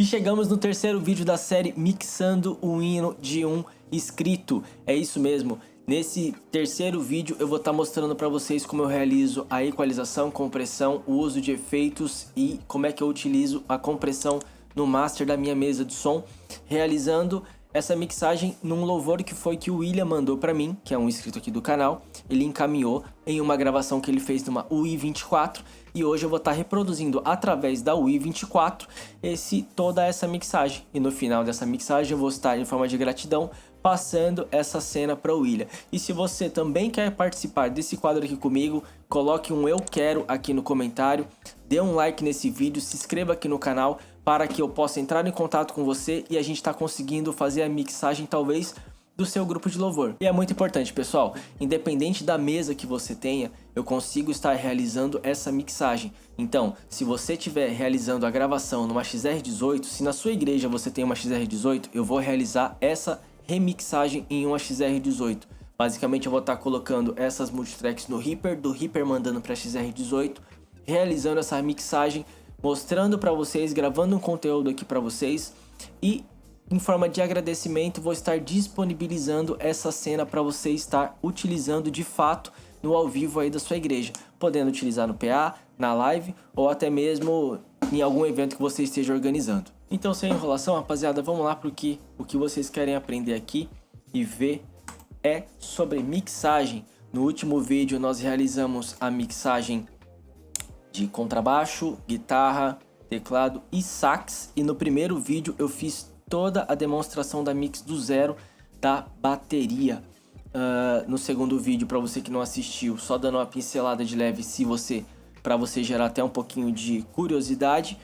chegamos no terceiro vídeo da série Mixando o Hino de um Inscrito. É isso mesmo. Nesse terceiro vídeo eu vou estar mostrando para vocês como eu realizo a equalização, compressão, o uso de efeitos e como é que eu utilizo a compressão no master da minha mesa de som, realizando essa mixagem num louvor que o William mandou para mim, que é um inscrito aqui do canal. Ele encaminhou em uma gravação que ele fez numa UI-24 e hoje eu vou estar reproduzindo através da UI-24 toda essa mixagem. E no final dessa mixagem eu vou estar, em forma de gratidão, passando essa cena para o William. E se você também quer participar desse quadro aqui comigo, coloque um eu quero aqui no comentário, dê um like nesse vídeo, se inscreva aqui no canal para que eu possa entrar em contato com você e a gente tá conseguindo fazer a mixagem talvez do seu grupo de louvor. E é muito importante, pessoal, independente da mesa que você tenha, eu consigo estar realizando essa mixagem. Então, se você estiver realizando a gravação numa XR18, se na sua igreja você tem uma XR18, eu vou realizar essa remixagem em uma XR18. Basicamente eu vou estar colocando essas multitracks no Reaper, do Reaper mandando para XR18, realizando essa mixagem, mostrando para vocês, gravando um conteúdo aqui para vocês e em forma de agradecimento vou estar disponibilizando essa cena para você estar utilizando de fato no ao vivo aí da sua igreja, podendo utilizar no PA, na live ou até mesmo em algum evento que você esteja organizando. Então, sem enrolação, rapaziada, vamos lá porque o que vocês querem aprender aqui e ver é sobre mixagem. No último vídeo nós realizamos a mixagem de contrabaixo, guitarra, teclado e sax, e no primeiro vídeo eu fiz toda a demonstração da mix do zero da bateria. No segundo vídeo, para você que não assistiu, só dando uma pincelada de leve, para você gerar até um pouquinho de curiosidade,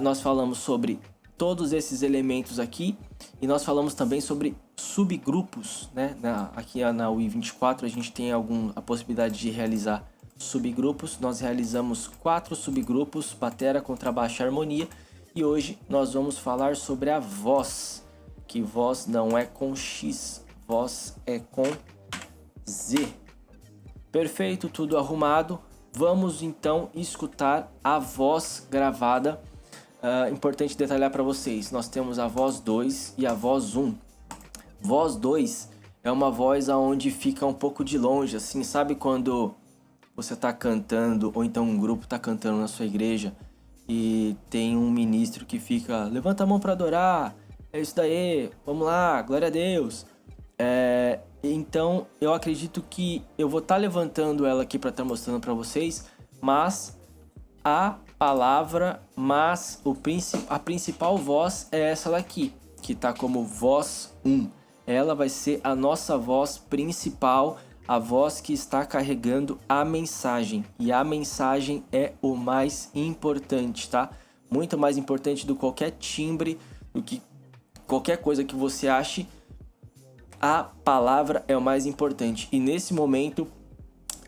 nós falamos sobre todos esses elementos aqui e nós falamos também sobre subgrupos, né? Aqui na UI-24 a gente tem a possibilidade de realizar subgrupos. Nós realizamos 4 subgrupos: batera, contrabaixo e harmonia. E hoje nós vamos falar sobre a voz, que voz não é com X, voz é com Z. Perfeito, tudo arrumado. Vamos então escutar a voz gravada. Importante detalhar para vocês, nós temos a voz 2 e a voz 1. Voz 2 é uma voz aonde fica um pouco de longe, assim, sabe quando você tá cantando, ou então um grupo tá cantando na sua igreja e tem um ministro que fica, levanta a mão para adorar, é isso daí, vamos lá, glória a Deus. Então eu acredito que eu vou estar levantando ela aqui para estar mostrando para vocês, mas a palavra, a principal voz é essa daqui, que tá como voz 1. Ela vai ser a nossa voz principal, a voz que está carregando a mensagem. E a mensagem é o mais importante, tá? Muito mais importante do que qualquer timbre, do que qualquer coisa que você ache. A palavra é o mais importante. E nesse momento,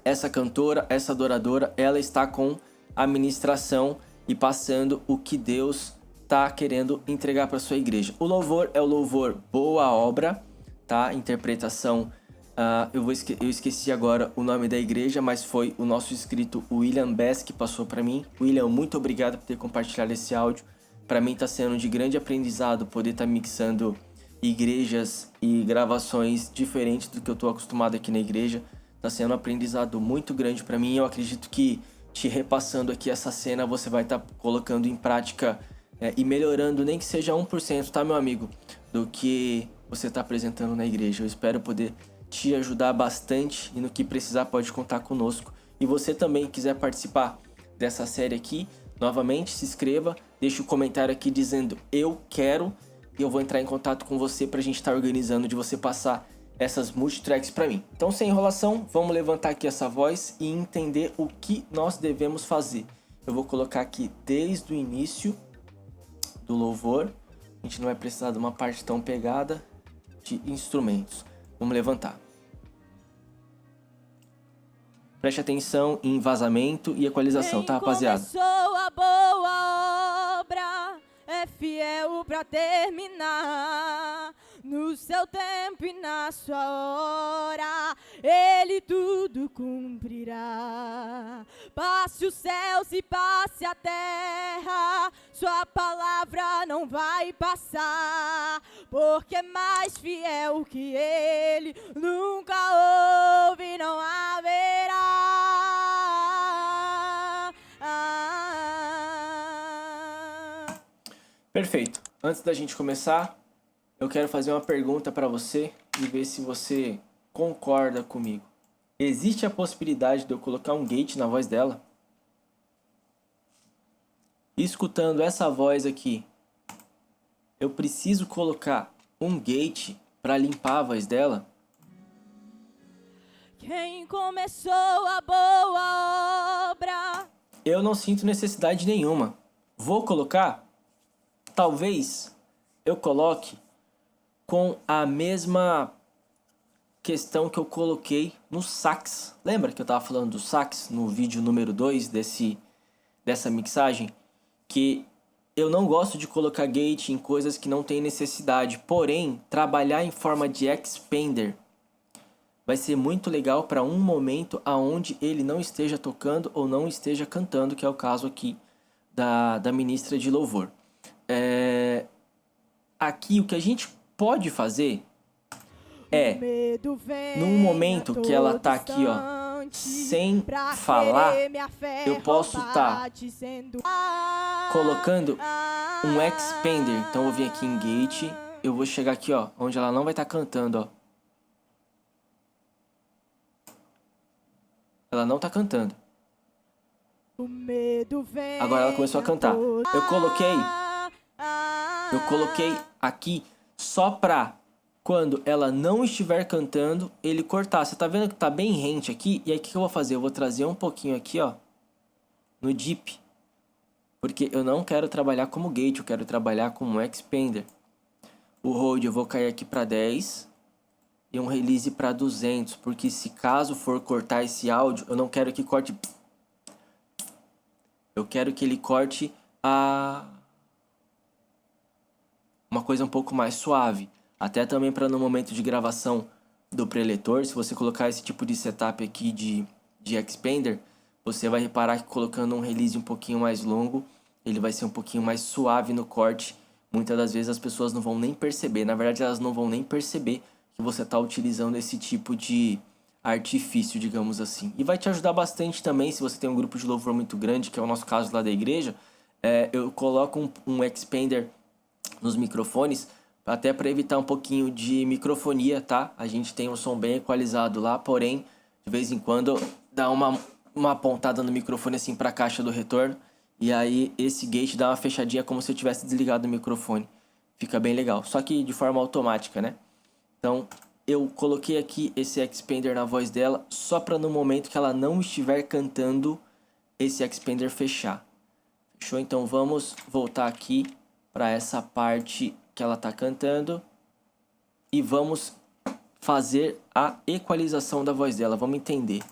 essa cantora, essa adoradora, ela está com a ministração e passando o que Deus está querendo entregar para sua igreja. O louvor é o louvor Boa Obra, tá? Interpretação, eu esqueci agora o nome da igreja, mas foi o nosso inscrito William Bess que passou para mim. William, muito obrigado por ter compartilhado esse áudio. Para mim está sendo de grande aprendizado poder estar mixando igrejas e gravações diferentes do que eu estou acostumado aqui na igreja. Está sendo um aprendizado muito grande para mim. Eu acredito que te repassando aqui essa cena, você vai estar colocando em prática e melhorando, nem que seja 1%, tá, meu amigo, do que você está apresentando na igreja. Eu espero poder te ajudar bastante e no que precisar pode contar conosco. E você também quiser participar dessa série aqui, novamente se inscreva, deixa um comentário aqui dizendo eu quero e eu vou entrar em contato com você para a gente estar organizando de você passar essas multitracks para mim. Então, sem enrolação, vamos levantar aqui essa voz e entender o que nós devemos fazer. Eu vou colocar aqui desde o início do louvor. A gente não vai precisar de uma parte tão pegada de instrumentos. Vamos levantar. Preste atenção em vazamento e equalização, tá, rapaziada? Começou a boa obra, é fiel pra terminar. no seu tempo e na sua hora, Ele tudo cumprirá. Passe os céus e passe a terra, sua palavra não vai passar, porque é mais fiel que Ele, nunca houve e não haverá. Perfeito. Antes da gente começar, eu quero fazer uma pergunta para você e ver se você concorda comigo. Existe a possibilidade de eu colocar um gate na voz dela? Escutando essa voz aqui, eu preciso colocar um gate para limpar a voz dela? Quem começou a boa obra? Eu não sinto necessidade nenhuma. Vou colocar? Talvez eu coloque com a mesma questão que eu coloquei no sax. Lembra que eu estava falando do sax no vídeo número 2 dessa mixagem? Que eu não gosto de colocar gate em coisas que não tem necessidade. Porém, trabalhar em forma de expander vai ser muito legal para um momento aonde ele não esteja tocando ou não esteja cantando, que é o caso aqui da ministra de louvor. Aqui o que a gente pode fazer é, num momento que ela tá aqui, ó, sem falar, eu posso estar colocando um expander. Então eu vou vir aqui em gate, eu vou chegar aqui, ó, onde ela não vai estar cantando, ó. Ela não tá cantando. Agora ela começou a cantar. Eu coloquei aqui só pra quando ela não estiver cantando, ele cortar. Você tá vendo que tá bem rente aqui? E aí o que eu vou fazer? Eu vou trazer um pouquinho aqui, ó, no deep. Porque eu não quero trabalhar como gate, eu quero trabalhar como expander. O hold eu vou cair aqui pra 10 e um release pra 200. Porque se caso for cortar esse áudio, eu não quero que corte... Eu quero que ele corte uma coisa um pouco mais suave. Até também para no momento de gravação do preletor, se você colocar esse tipo de setup aqui de expander, você vai reparar que colocando um release um pouquinho mais longo, ele vai ser um pouquinho mais suave no corte. Muitas das vezes as pessoas não vão nem perceber. Na verdade, elas não vão nem perceber que você está utilizando esse tipo de artifício, digamos assim. E vai te ajudar bastante também se você tem um grupo de louvor muito grande, que é o nosso caso lá da igreja. Eu coloco um expander nos microfones, até para evitar um pouquinho de microfonia, tá? A gente tem um som bem equalizado lá, porém, de vez em quando dá uma pontada no microfone assim para a caixa do retorno, e aí esse gate dá uma fechadinha como se eu tivesse desligado o microfone. Fica bem legal, só que de forma automática, né? Então, eu coloquei aqui esse expander na voz dela só para no momento que ela não estiver cantando, esse expander fechar. Fechou? Então vamos voltar aqui para essa parte que ela tá cantando e vamos fazer a equalização da voz dela. Vamos entender.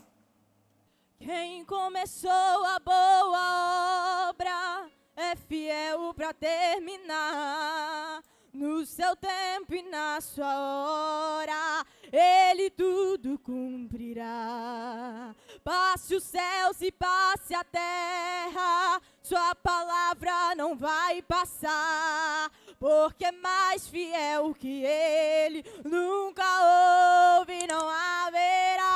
Quem começou a boa obra é fiel para terminar. No seu tempo e na sua hora, Ele tudo cumprirá. Passe os céus e passe a terra, sua palavra não vai passar, porque é mais fiel que Ele, nunca houve e não haverá.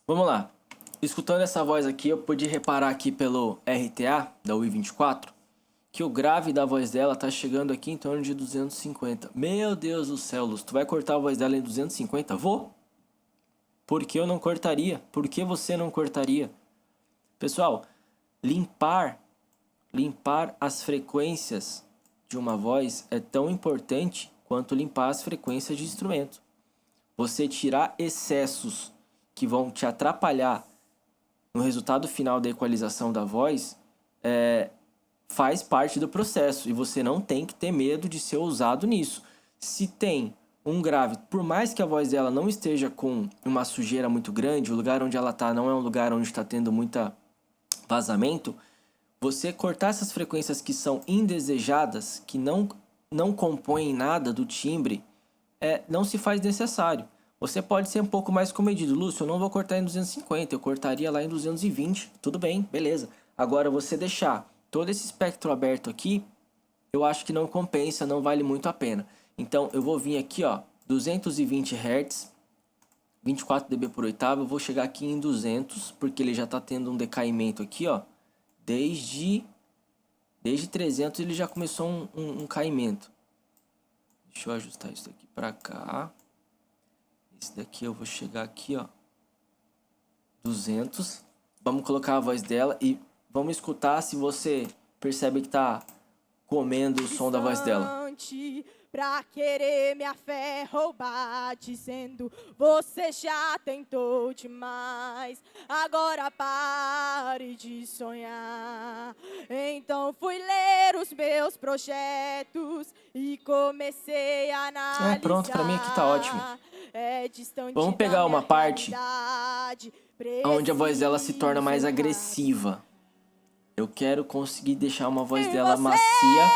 Vamos lá. Escutando essa voz aqui, eu pude reparar aqui pelo RTA da UI24 que o grave da voz dela tá chegando aqui em torno de 250. Meu Deus do céu, Luz, tu vai cortar a voz dela em 250? Vou! Por que eu não cortaria? Por que você não cortaria? Pessoal, limpar as frequências de uma voz é tão importante quanto limpar as frequências de instrumento. Você tirar excessos que vão te atrapalhar no resultado final da equalização da voz faz parte do processo e você não tem que ter medo de ser ousado nisso. Se tem um grave, por mais que a voz dela não esteja com uma sujeira muito grande, o lugar onde ela está não é um lugar onde está tendo muita vazamento, você cortar essas frequências que são indesejadas, que não compõem nada do timbre, não se faz necessário. Você pode ser um pouco mais comedido. Lúcio, eu não vou cortar em 250, eu cortaria lá em 220. Tudo bem, beleza. Agora, você deixar todo esse espectro aberto aqui, eu acho que não compensa, não vale muito a pena. Então, eu vou vir aqui, ó, 220 Hz, 24 dB por oitava. Eu vou chegar aqui em 200, porque ele já está tendo um decaimento aqui, ó. Desde 300 ele já começou um caimento. Deixa eu ajustar isso daqui pra cá. Esse daqui eu vou chegar aqui, ó. 200. Vamos colocar a voz dela e vamos escutar se você percebe que tá comendo o som da voz dela. Pra querer minha fé roubar, dizendo você já tentou demais, agora pare de sonhar. Então fui ler os meus projetos e comecei a analisar. Pronto, pra mim aqui tá ótimo. Distante. Vamos pegar uma parte onde a voz dela se torna mais Preciso agressiva. Eu quero conseguir deixar uma voz dela macia.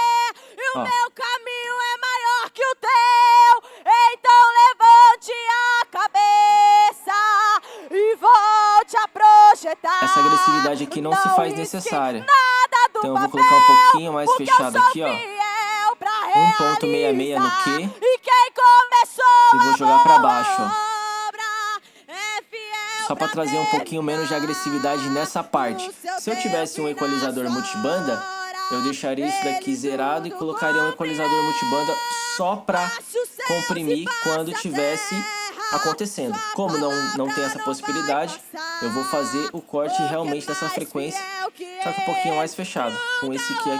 O meu caminho é maior que o teu, então levante a cabeça e volte a projetar. Essa agressividade aqui não se faz necessária. Então eu vou colocar um pouquinho mais fechado aqui, ó. 1.66 no Q. E quem começou e vou jogar pra baixo, ó. É só para trazer um pouquinho menos de agressividade nessa parte. Se eu tivesse um equalizador multibanda, eu deixaria isso daqui zerado e colocaria um equalizador multibanda só para comprimir quando tivesse acontecendo. Como não tem essa possibilidade, eu vou fazer o corte realmente dessa frequência, só que um pouquinho mais fechado, com esse aqui em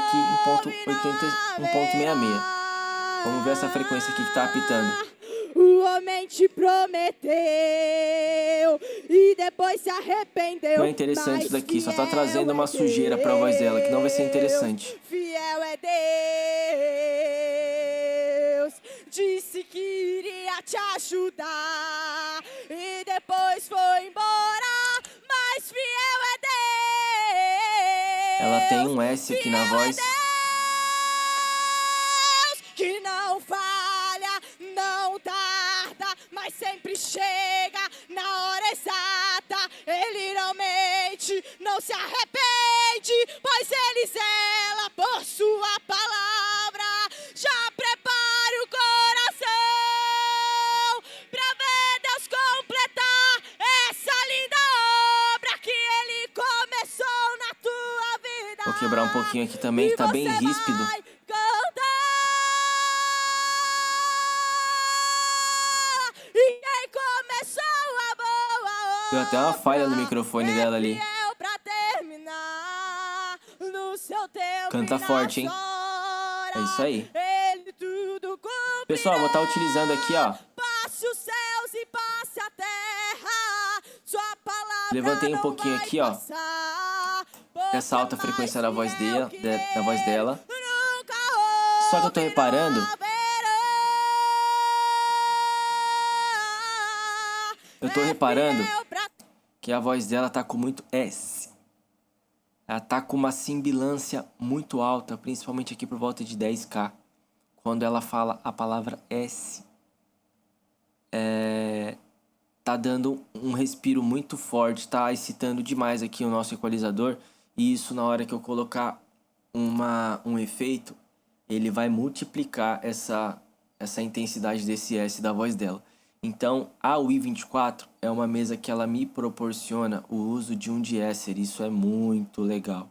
1.66. Vamos ver essa frequência aqui que tá apitando. O homem te prometeu e depois se arrependeu. Não é interessante isso daqui, só tá trazendo uma sujeira pra voz dela, que não vai ser interessante. Fiel é Deus, disse que iria te ajudar e depois foi embora, mas fiel é Deus. Ela tem um S aqui na voz. Que não falha, não tarda, mas sempre chega na hora exata. Ele não mente, não se arrepende, pois ele zela por sua palavra. Já prepare o coração pra ver Deus completar essa linda obra que ele começou na tua vida. Vou quebrar um pouquinho aqui também, que tá bem ríspido. Deu até uma falha no microfone dela ali. Canta forte, hein? É isso aí. Pessoal, vou estar utilizando aqui, ó. Levantei um pouquinho aqui, ó. Essa alta frequência da voz dela. Só que eu tô reparando. Que a voz dela tá com muito S. Ela tá com uma sibilância muito alta, principalmente aqui por volta de 10K. Quando ela fala a palavra S. Tá dando um respiro muito forte, tá excitando demais aqui o nosso equalizador. E isso, na hora que eu colocar um efeito, ele vai multiplicar essa intensidade desse S da voz dela. Então, a UI24 é uma mesa que ela me proporciona o uso de um de-esser. Isso é muito legal.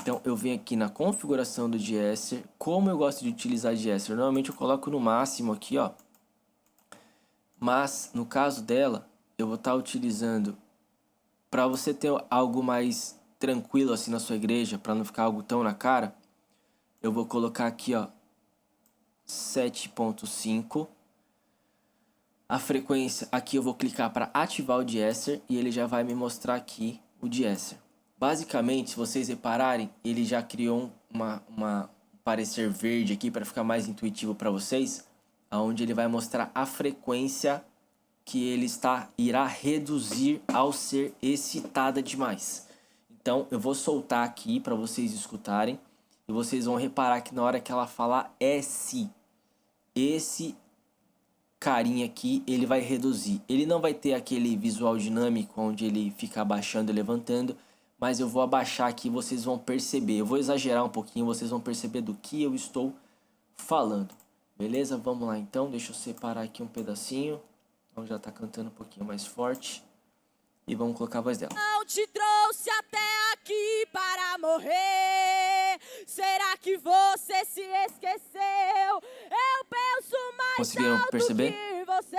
Então, eu venho aqui na configuração do de-esser. Como eu gosto de utilizar de-esser? Normalmente eu coloco no máximo aqui, ó. Mas, no caso dela, eu vou estar utilizando para você ter algo mais tranquilo assim na sua igreja, para não ficar algo tão na cara. Eu vou colocar aqui, ó, 7.5. A frequência, aqui eu vou clicar para ativar o de-esser e ele já vai me mostrar aqui o de-esser. Basicamente, se vocês repararem, ele já criou um parecer verde aqui para ficar mais intuitivo para vocês, onde ele vai mostrar a frequência que ele irá reduzir ao ser excitada demais. Então eu vou soltar aqui para vocês escutarem e vocês vão reparar que na hora que ela falar S, esse carinha aqui, ele vai reduzir. Ele não vai ter aquele visual dinâmico onde ele fica abaixando e levantando, mas eu vou abaixar aqui e vocês vão perceber. Eu vou exagerar um pouquinho, vocês vão perceber do que eu estou falando. Beleza? Vamos lá então, deixa eu separar aqui um pedacinho. Então já tá cantando um pouquinho mais forte. E vamos colocar a voz dela. Não te trouxe até aqui para morrer. Será que você se esqueceu? Eu penso mais Conseguiram alto perceber? que você.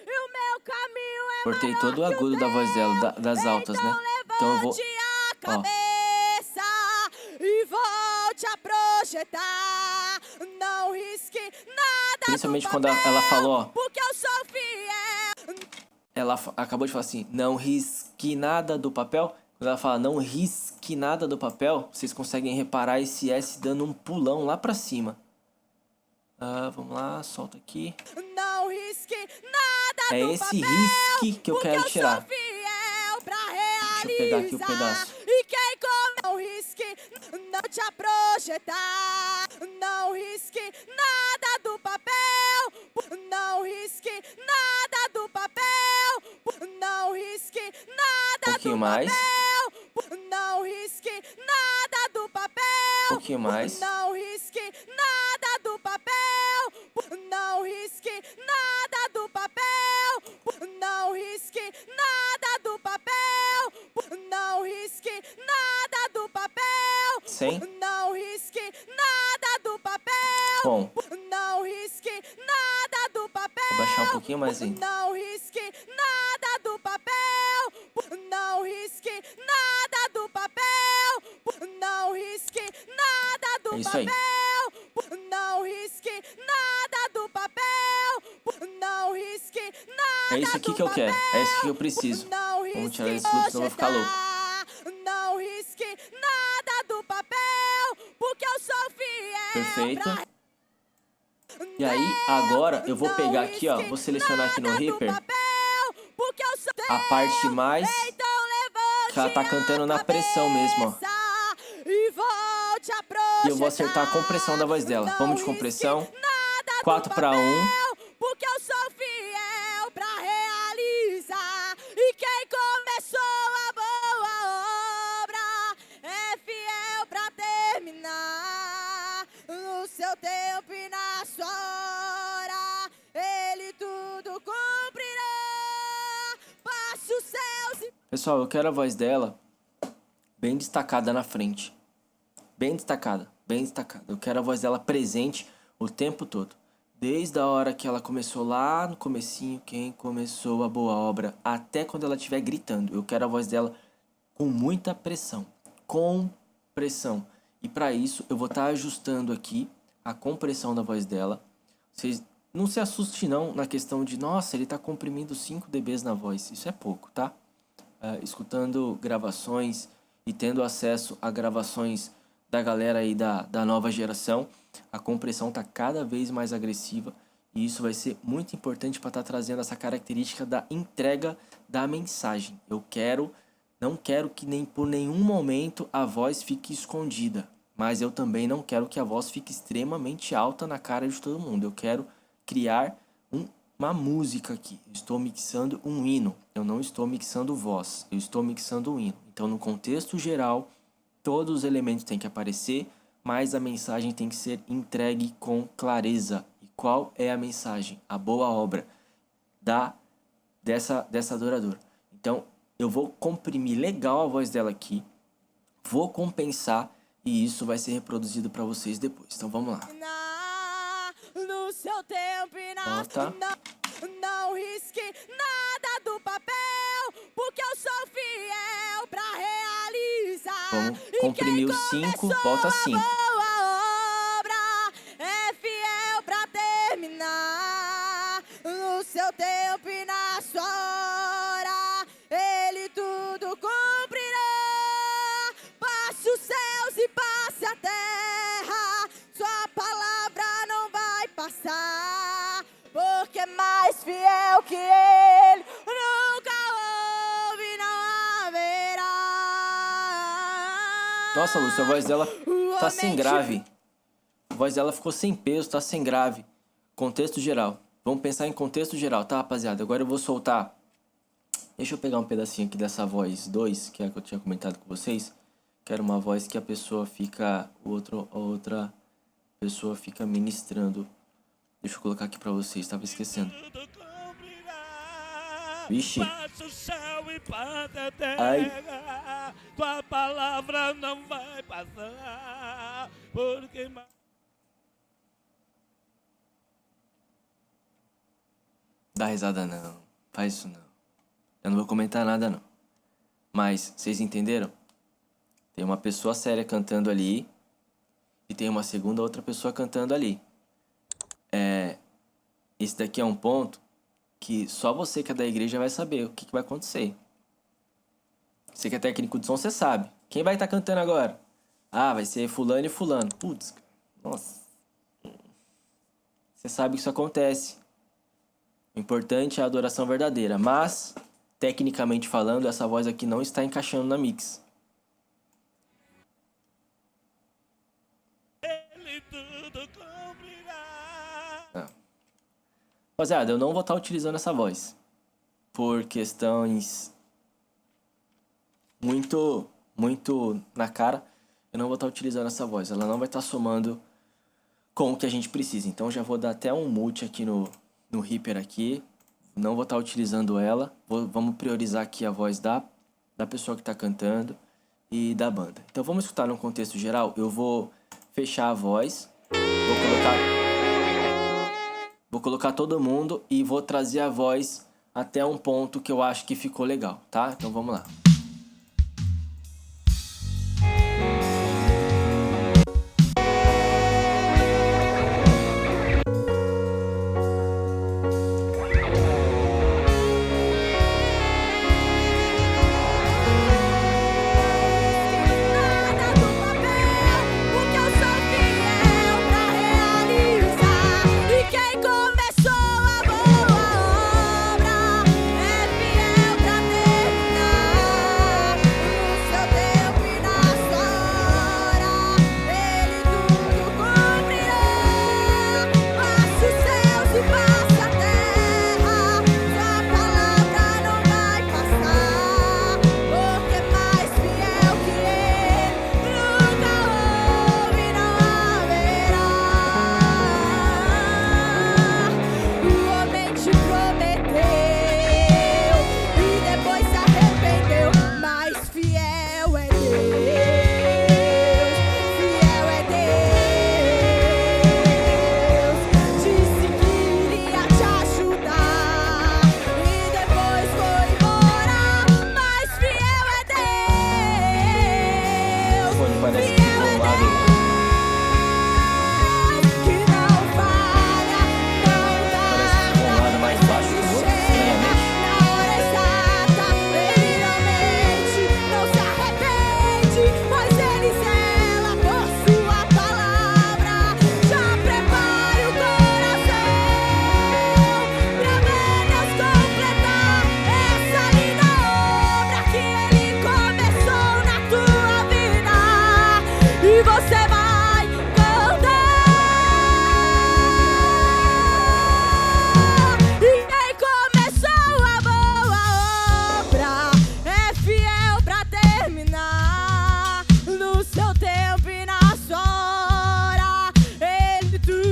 E o meu caminho é Cortei maior todo o que agudo da voz dela, das altas, né? Então eu vou... levante a Ó, cabeça e volte a projetar. Não risque nada principalmente do quando papel, ela falou, ó. porque eu sou fiel. Ela acabou de falar assim, não risque nada do papel. Quando ela fala não risque nada do papel, vocês conseguem reparar esse S dando um pulão lá pra cima. Vamos lá, solta aqui. Não risque nada É do esse papel, risque que eu quero porque tirar. Eu sou fiel pra Deixa eu pegar aqui o realizar. pedaço. E quem come não risque, não te a projetar. Não risque nada do papel. Não risque nada do papel. Não risque nada Um pouquinho do mais. papel. Não risque nada do papel. Um pouquinho mais. Não risque nada do papel. Não risque nada do papel. Não risque nada do papel. Não risque nada do papel. Sem. Não risque nada do papel. Bom, Não risque nada do papel. vou baixar um pouquinho mais ainda. Não risque nada do papel. Não risque nada do papel. Não risque nada do É isso aí. papel. Não risque nada do papel. Não risque nada. É isso aqui que eu quero. É isso que eu preciso. Vamos tirar esse loop, senão eu vou ficar louco. Não risque nada do papel, porque eu sou fiel. Perfeito. E aí, agora eu vou pegar aqui, ó. Vou selecionar aqui no Reaper a parte mais que ela tá cantando na pressão mesmo, ó. E eu vou acertar a compressão da voz dela. Vamos de compressão. 4:1. Porque eu sou fiel pra realizar. E quem começou a boa obra é fiel pra terminar. No seu tempo e na sua hora, ele tudo cumprirá. Passe os céus e... Pessoal, eu quero a voz dela bem destacada na frente. Bem destacada, bem destacada. Eu quero a voz dela presente o tempo todo. Desde a hora que ela começou lá no comecinho, quem começou a boa obra, até quando ela estiver gritando. Eu quero a voz dela com muita pressão. Com pressão. E para isso, eu vou estar ajustando aqui a compressão da voz dela. Vocês não se assustem não na questão de, nossa, ele está comprimindo 5 dBs na voz. Isso é pouco, tá? Escutando gravações e tendo acesso a gravações da galera aí da nova geração, a compressão tá cada vez mais agressiva e isso vai ser muito importante para estar trazendo essa característica da entrega da mensagem. Não quero que nem por nenhum momento a voz fique escondida, mas eu também não quero que a voz fique extremamente alta na cara de todo mundo. Eu quero criar uma música aqui. Eu estou mixando um hino, eu não estou mixando voz, eu estou mixando um hino. Então, no contexto geral, todos os elementos têm que aparecer, mas a mensagem tem que ser entregue com clareza. E qual é a mensagem? A boa obra dessa adoradora. Então, eu vou comprimir legal a voz dela aqui, vou compensar e isso vai ser reproduzido para vocês depois. Então, vamos lá. No seu tempo e na Volta. não risque nada do papel, porque eu sou fiel pra realizar. Vamos comprimir o 5, volta 5. Boa obra é fiel pra terminar. No seu tempo e na sua hora, ele tudo cumprirá. Passe os céus e passe a terra, sua palavra não vai passar, porque mais fiel que ele nunca houve, não haverá. Nossa, Lúcia, a voz dela tá sem grave. A voz dela ficou sem peso, tá sem grave. Contexto geral. Vamos pensar em contexto geral, tá, rapaziada? Agora eu vou soltar... Deixa eu pegar um pedacinho aqui dessa voz 2, que é a que eu tinha comentado com vocês. Que era uma voz que a pessoa fica... A outra pessoa fica ministrando. Deixa eu colocar aqui pra vocês, tava esquecendo. Vixe. Ai. Tua palavra não vai passar, porque... Dá risada não, faz isso não. Eu não vou comentar nada não. Mas, vocês entenderam? Tem uma pessoa séria cantando ali. E tem uma segunda outra pessoa cantando ali. Esse daqui é um ponto que só você que é da igreja vai saber o que vai acontecer. Você que é técnico de som, você sabe. Quem vai estar cantando agora? Ah, vai ser fulano e fulano. Putz, nossa. Você sabe que isso acontece. O importante é a adoração verdadeira. Mas, tecnicamente falando, essa voz aqui não está encaixando na mix. Ele tudo cumprirá. Rapaziada, eu não vou estar utilizando essa voz. Por questões muito na cara. Eu não vou estar utilizando essa voz. Ela não vai estar somando com o que a gente precisa. Então já vou dar até um mute aqui no Reaper aqui. Não vou estar utilizando ela. Vamos priorizar aqui a voz da pessoa que está cantando e da banda. Então vamos escutar no contexto geral. Eu vou fechar a voz. Vou colocar todo mundo e vou trazer a voz até um ponto que eu acho que ficou legal, tá? Então vamos lá.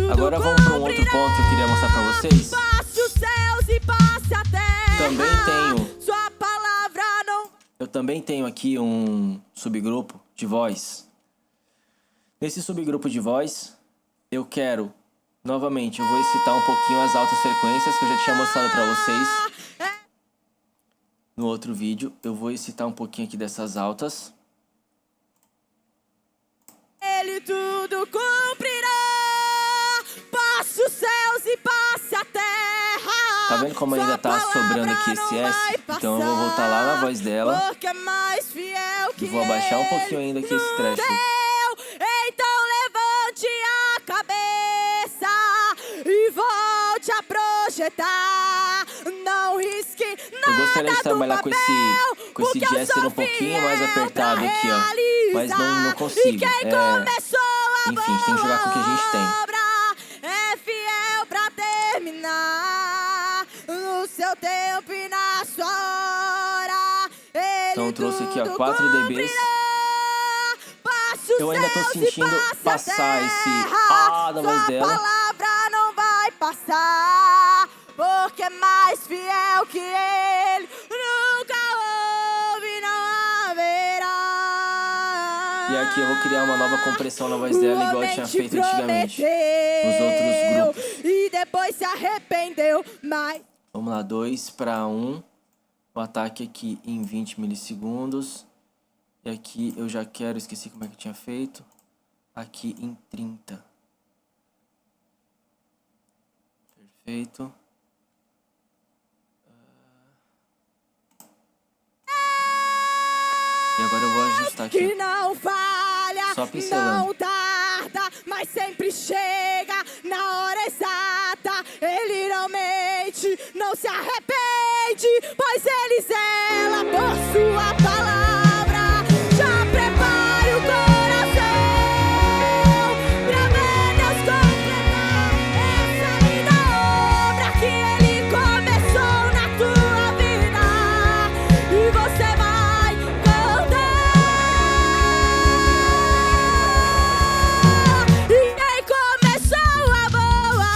Agora vamos para um outro ponto que eu queria mostrar para vocês. Eu também tenho aqui um subgrupo de voz. Nesse subgrupo de voz, eu quero, novamente, eu vou excitar um pouquinho as altas frequências que eu já tinha mostrado para vocês no outro vídeo. Eu vou excitar um pouquinho aqui dessas altas. Ele tudo cumprirá. Passe os céus e passe a terra. Tá vendo como ainda tá sobrando aqui esse S? Então eu vou voltar lá na voz dela. Porque é mais fiel que e vou abaixar um pouquinho ainda aqui esse trecho. Então levante a cabeça e volte a projetar. Não risque, Eu gostaria de trabalhar com esse jazz ser um pouquinho mais apertado aqui, ó. Mas não consigo. Enfim, a gente tem que jogar com o que a gente tem. É fiel pra terminar no seu tempo e na sua hora. Então eu trouxe aqui, ó, 4 dBs. Eu ainda tô sentindo passar esse da voz dela. Sua palavra não vai passar, porque é mais fiel que ele nunca houve, não haverá. E aqui eu vou criar uma nova compressão na voz dela, igual eu tinha feito antigamente nos outros grupos. E depois se arrependeu, mas... Vamos lá, 2 para 1. O ataque aqui em 20 milissegundos. E aqui eu já quero, esqueci como é que eu tinha feito. Aqui em 30. Perfeito. E agora eu vou ajustar aqui. Que não falha, só pincelando. Não tarda, mas sempre chega na hora exata. Ele não mente, não se arrepende, pois ele zela por sua palavra. Já prepare o coração pra ver Deus completar essa linda obra que ele começou na tua vida. E você vai cantar. E quem começou a boa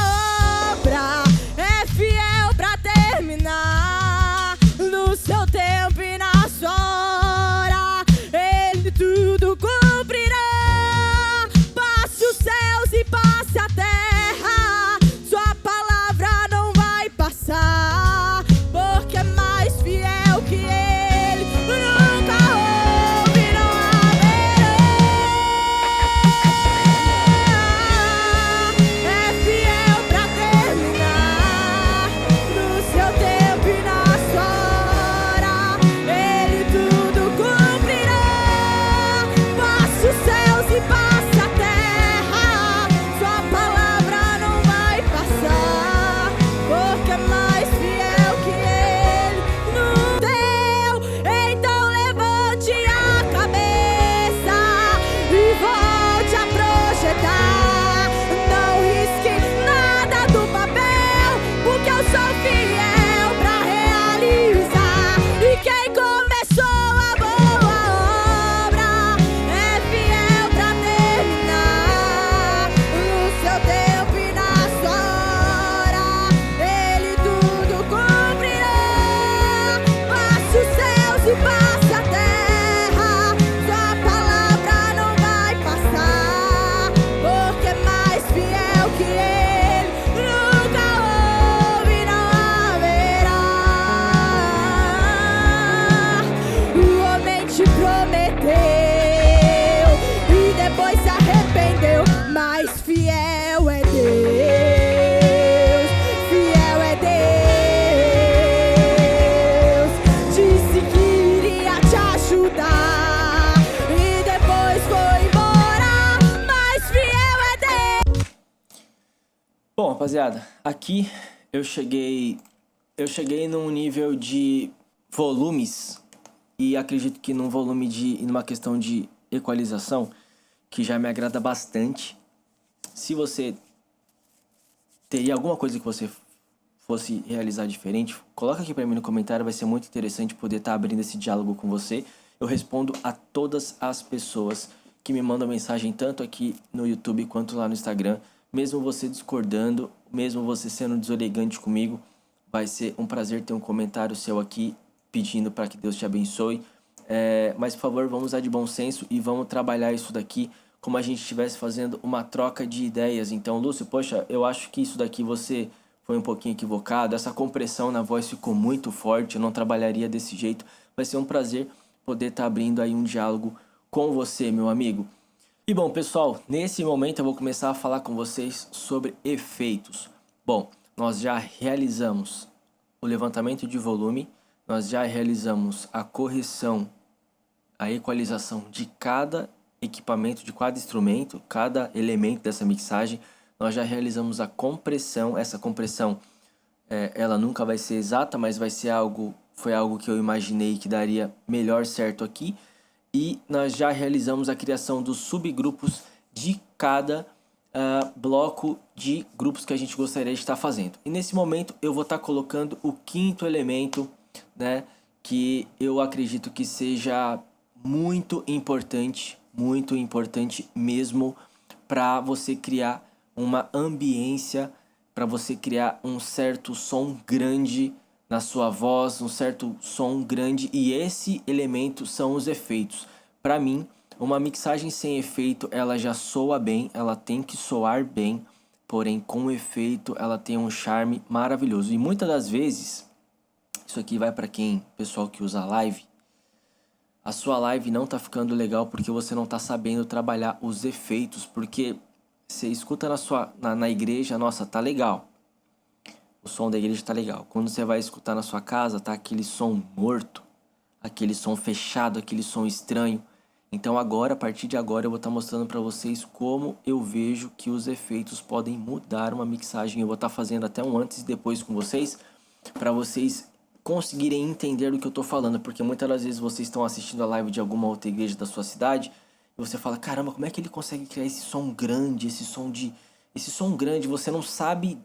obra é fiel pra terminar no seu tempo e na sua hora. Ele tudo cumprirá. Passe os céus e passe a terra, sua palavra não vai passar, porque é mais fiel que ele nunca houve, não haverá. É fiel pra terminar no seu tempo e na sua hora. Ele tudo cumprirá. Passe os céus e passe a terra, sua palavra não vai passar, porque é mais fiel que ele não deu. Então levante a cabeça e volte a projetar. Não risque nada do papel, porque eu sou fiel pra realizar. E quem começou a boa obra é fiel pra terminar no seu tempo e na sua hora. Ele tudo cumprirá. Passe os céus e passe a terra, sua palavra não vai passar, porque é mais fiel que ele nunca houve, não haverá. O homem te prometeu e depois se arrependeu, mas fiel é Deus, fiel é Deus. Disse que iria te ajudar e depois foi embora, mas fiel é Deus. Bom, rapaziada, aqui eu cheguei num nível de volumes e acredito que numa questão de equalização que já me agrada bastante. Se você teria alguma coisa que você fosse realizar diferente, coloca aqui pra mim no comentário, vai ser muito interessante poder estar abrindo esse diálogo com você. Eu respondo a todas as pessoas que me mandam mensagem, tanto aqui no YouTube quanto lá no Instagram. Mesmo você discordando, mesmo você sendo deselegante comigo, vai ser um prazer ter um comentário seu aqui pedindo para que Deus te abençoe. Mas, por favor, vamos usar de bom senso e vamos trabalhar isso daqui como a gente estivesse fazendo uma troca de ideias. Então, Lúcio, poxa, eu acho que isso daqui você foi um pouquinho equivocado, essa compressão na voz ficou muito forte, eu não trabalharia desse jeito. Vai ser um prazer poder estar abrindo aí um diálogo com você, meu amigo. E bom, pessoal, nesse momento eu vou começar a falar com vocês sobre efeitos. Bom, nós já realizamos o levantamento de volume, nós já realizamos a correção, a equalização de cada equipamento, de cada instrumento, cada elemento dessa mixagem. Nós já realizamos a compressão. Essa compressão, ela nunca vai ser exata, mas vai ser algo foi algo que eu imaginei que daria melhor certo aqui. E nós já realizamos a criação dos subgrupos de cada bloco de grupos que a gente gostaria de estar fazendo. E nesse momento eu vou estar colocando o quinto elemento, né, que eu acredito que seja muito importante mesmo para você criar uma ambiência, para você criar um certo som grande na sua voz, um certo som grande, e esse elemento são os efeitos. Para mim, uma mixagem sem efeito, ela já soa bem, ela tem que soar bem, porém com efeito ela tem um charme maravilhoso. E muitas das vezes, isso aqui vai para pessoal que usa live, a sua live não tá ficando legal porque você não tá sabendo trabalhar os efeitos, porque você escuta na igreja, nossa, tá legal. O som da igreja tá legal. Quando você vai escutar na sua casa, tá aquele som morto, aquele som fechado, aquele som estranho. Então agora, a partir de agora, eu vou estar mostrando para vocês como eu vejo que os efeitos podem mudar uma mixagem. Eu vou estar fazendo até um antes e depois com vocês, para vocês conseguirem entender do que eu tô falando, porque muitas das vezes vocês estão assistindo a live de alguma outra igreja da sua cidade e você fala, caramba, como é que ele consegue criar esse som grande, esse som grande, você não sabe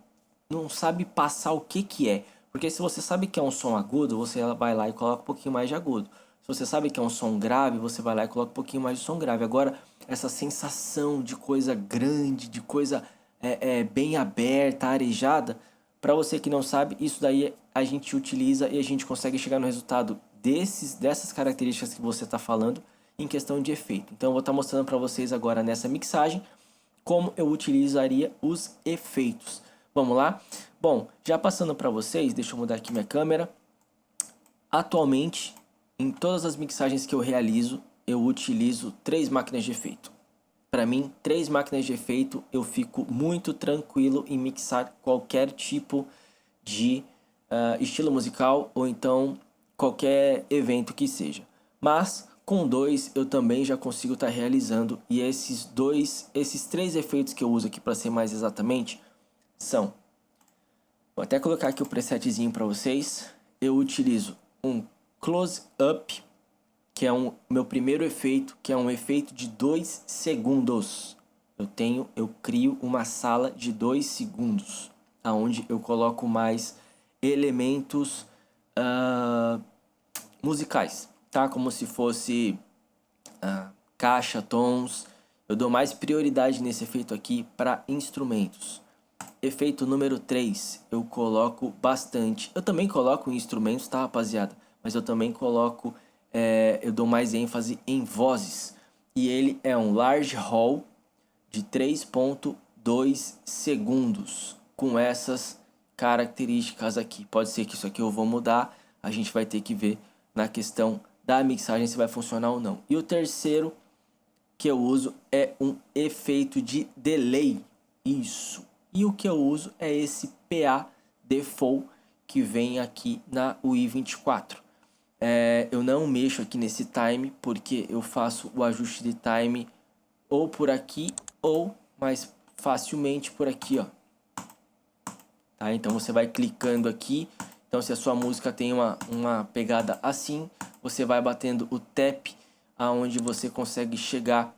passar o que é, porque se você sabe que é um som agudo, você vai lá e coloca um pouquinho mais de agudo. Se você sabe que é um som grave, você vai lá e coloca um pouquinho mais de som grave. Agora, essa sensação de coisa grande, de coisa bem aberta, arejada, para você que não sabe, isso daí a gente utiliza e a gente consegue chegar no resultado dessas características que você está falando em questão de efeito. Então eu vou estar mostrando para vocês agora nessa mixagem como eu utilizaria os efeitos. Vamos lá? Bom, já passando para vocês, deixa eu mudar aqui minha câmera. Atualmente, em todas as mixagens que eu realizo, eu utilizo 3 máquinas de efeito. Para mim, 3 máquinas de efeito, eu fico muito tranquilo em mixar qualquer tipo de estilo musical ou então qualquer evento que seja. Mas com 2 eu também já consigo estar realizando, e esses 3 efeitos que eu uso aqui, para ser mais exatamente, são, vou até colocar aqui o presetzinho para vocês. Eu utilizo um close up, que é meu primeiro efeito, que é um efeito de 2 segundos. Eu crio uma sala de 2 segundos, aonde eu coloco mais elementos musicais, tá? Como se fosse caixa, tons. Eu dou mais prioridade nesse efeito aqui para instrumentos. Efeito número 3, eu coloco bastante. Eu também coloco em instrumentos, tá, rapaziada? Mas eu também coloco, eu dou mais ênfase em vozes. E ele é um large hall de 3.2 segundos, com essas características aqui. Pode ser que isso aqui eu vou mudar, a gente vai ter que ver na questão da mixagem se vai funcionar ou não. E o terceiro que eu uso é um efeito de delay. Isso. E o que eu uso é esse PA Default que vem aqui na UI24. Eu não mexo aqui nesse time, porque eu faço o ajuste de time ou por aqui ou mais facilmente por aqui, ó. Tá? Então você vai clicando aqui. Então se a sua música tem uma pegada assim, você vai batendo o tap, aonde você consegue chegar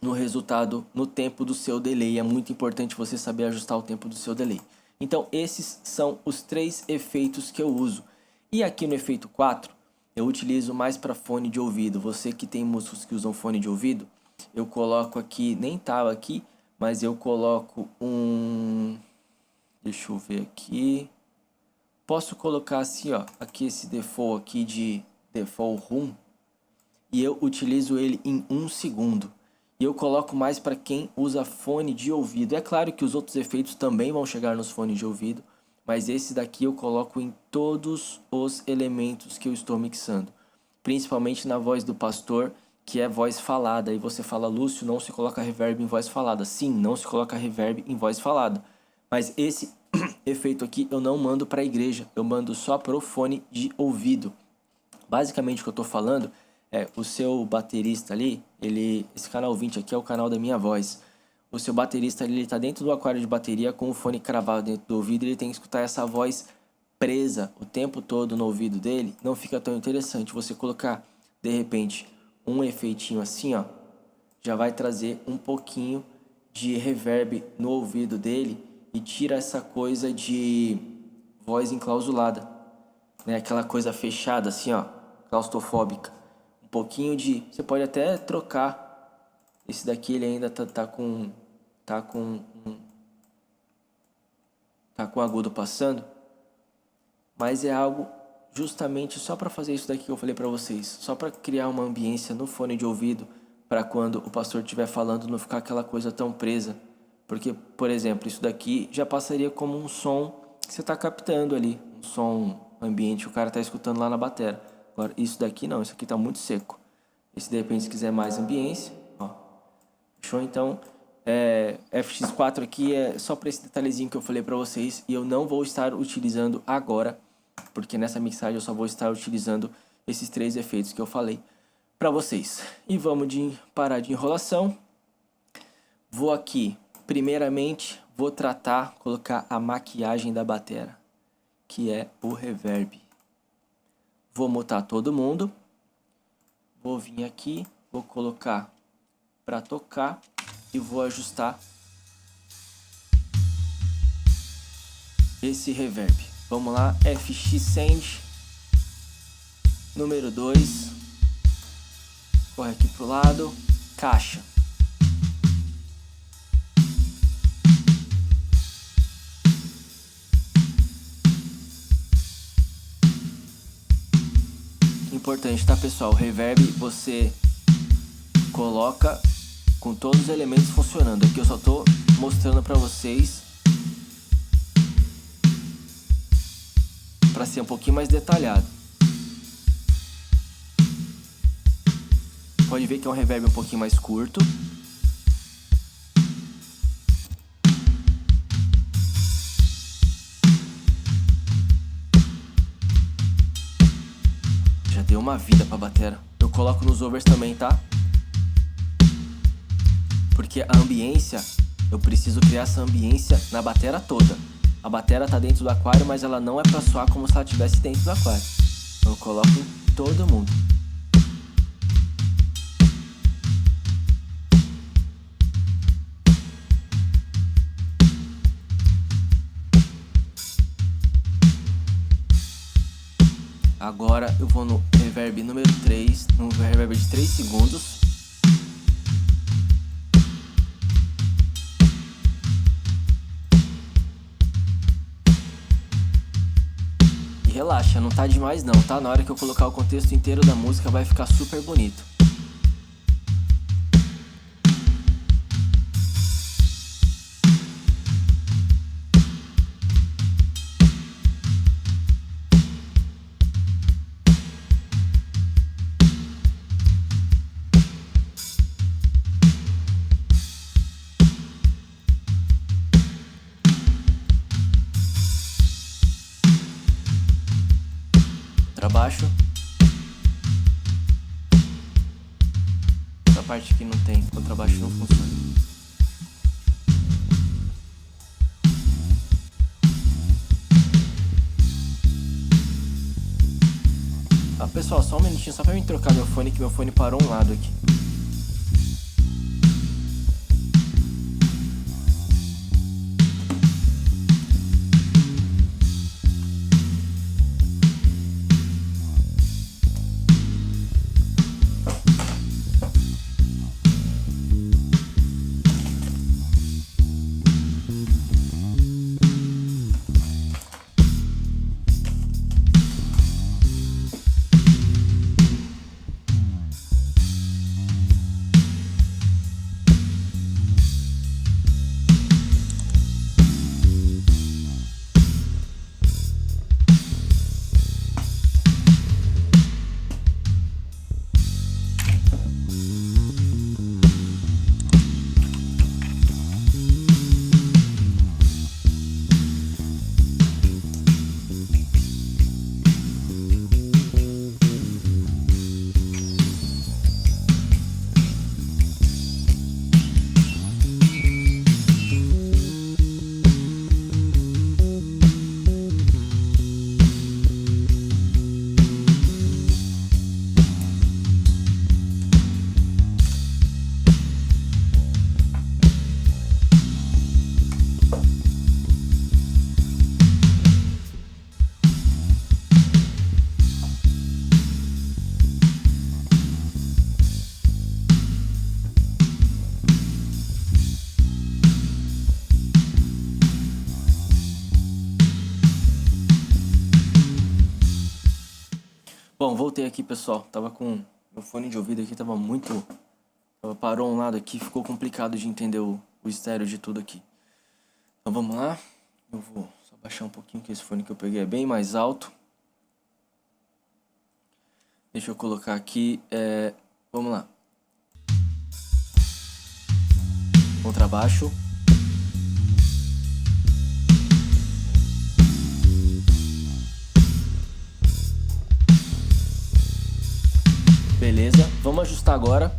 no resultado no tempo do seu delay. É muito importante você saber ajustar o tempo do seu delay. Então esses são os 3 efeitos que eu uso. E aqui no efeito 4, eu utilizo mais para fone de ouvido. Você que tem músicos que usam fone de ouvido, eu coloco aqui, nem tava aqui, mas eu coloco deixa eu ver aqui. Posso colocar assim, ó, aqui esse default aqui de default room, e eu utilizo ele em 1 segundo. E eu coloco mais para quem usa fone de ouvido. É claro que os outros efeitos também vão chegar nos fones de ouvido, mas esse daqui eu coloco em todos os elementos que eu estou mixando. Principalmente na voz do pastor, que é voz falada. E você fala, Lúcio, não se coloca reverb em voz falada. Sim, não se coloca reverb em voz falada. Mas esse efeito aqui eu não mando para a igreja, eu mando só para o fone de ouvido. Basicamente o que eu estou falando é, o seu baterista ali, esse canal 20 aqui é o canal da minha voz. O seu baterista ali, ele tá dentro do aquário de bateria com o fone cravado dentro do ouvido, ele tem que escutar essa voz presa o tempo todo no ouvido dele, não fica tão interessante. Você colocar, de repente, um efeitinho assim, ó, já vai trazer um pouquinho de reverb no ouvido dele e tira essa coisa de voz enclausulada, né? Aquela coisa fechada assim, ó, claustrofóbica. Um pouquinho de... Você pode até trocar. Esse daqui ele ainda tá com agudo passando, mas é algo justamente só para fazer isso daqui que eu falei para vocês, só para criar uma ambiência no fone de ouvido, para quando o pastor estiver falando não ficar aquela coisa tão presa. Porque, por exemplo, isso daqui já passaria como um som que você está captando ali, um som ambiente que o cara está escutando lá na bateria. Agora, isso daqui não, isso aqui está muito seco. Esse, de repente, se quiser mais ambiência, ó. Fechou? Então, FX4 aqui é só para esse detalhezinho que eu falei para vocês, e eu não vou estar utilizando agora, porque nessa mixagem eu só vou estar utilizando esses 3 efeitos que eu falei para vocês. E vamos parar de enrolação. Vou aqui, primeiramente, vou colocar a maquiagem da bateria, que é o reverb. Vou mutar todo mundo. Vou vir aqui, vou colocar para tocar e vou ajustar esse reverb. Vamos lá, FX Send, número 2, corre aqui pro lado, caixa. Importante, tá, pessoal? O reverb você coloca com todos os elementos funcionando. Aqui eu só tô mostrando pra vocês para ser um pouquinho mais detalhado. Pode ver que é um reverb um pouquinho mais curto. Já deu uma vida pra bateria. Eu coloco nos overs também, tá? Porque a ambiência, eu preciso criar essa ambiência na bateria toda. A bateria tá dentro do aquário, mas ela não é pra soar como se ela estivesse dentro do aquário. Eu coloco em todo mundo. Agora eu vou no reverb número 3, no reverb de 3 segundos. E relaxa, não tá demais não, tá? Na hora que eu colocar o contexto inteiro da música vai ficar super bonito. Baixo. Essa parte aqui não tem, contrabaixo não funciona. Ah, pessoal, só um minutinho, só pra mim trocar meu fone, que meu fone parou um lado aqui. Bom, voltei aqui, pessoal. Tava com meu fone de ouvido aqui, parou um lado aqui, ficou complicado de entender o estéreo de tudo aqui. Então vamos lá. Eu vou só baixar um pouquinho, que esse fone que eu peguei é bem mais alto. Deixa eu colocar aqui, vamos lá. Contrabaixo. Beleza, vamos ajustar agora.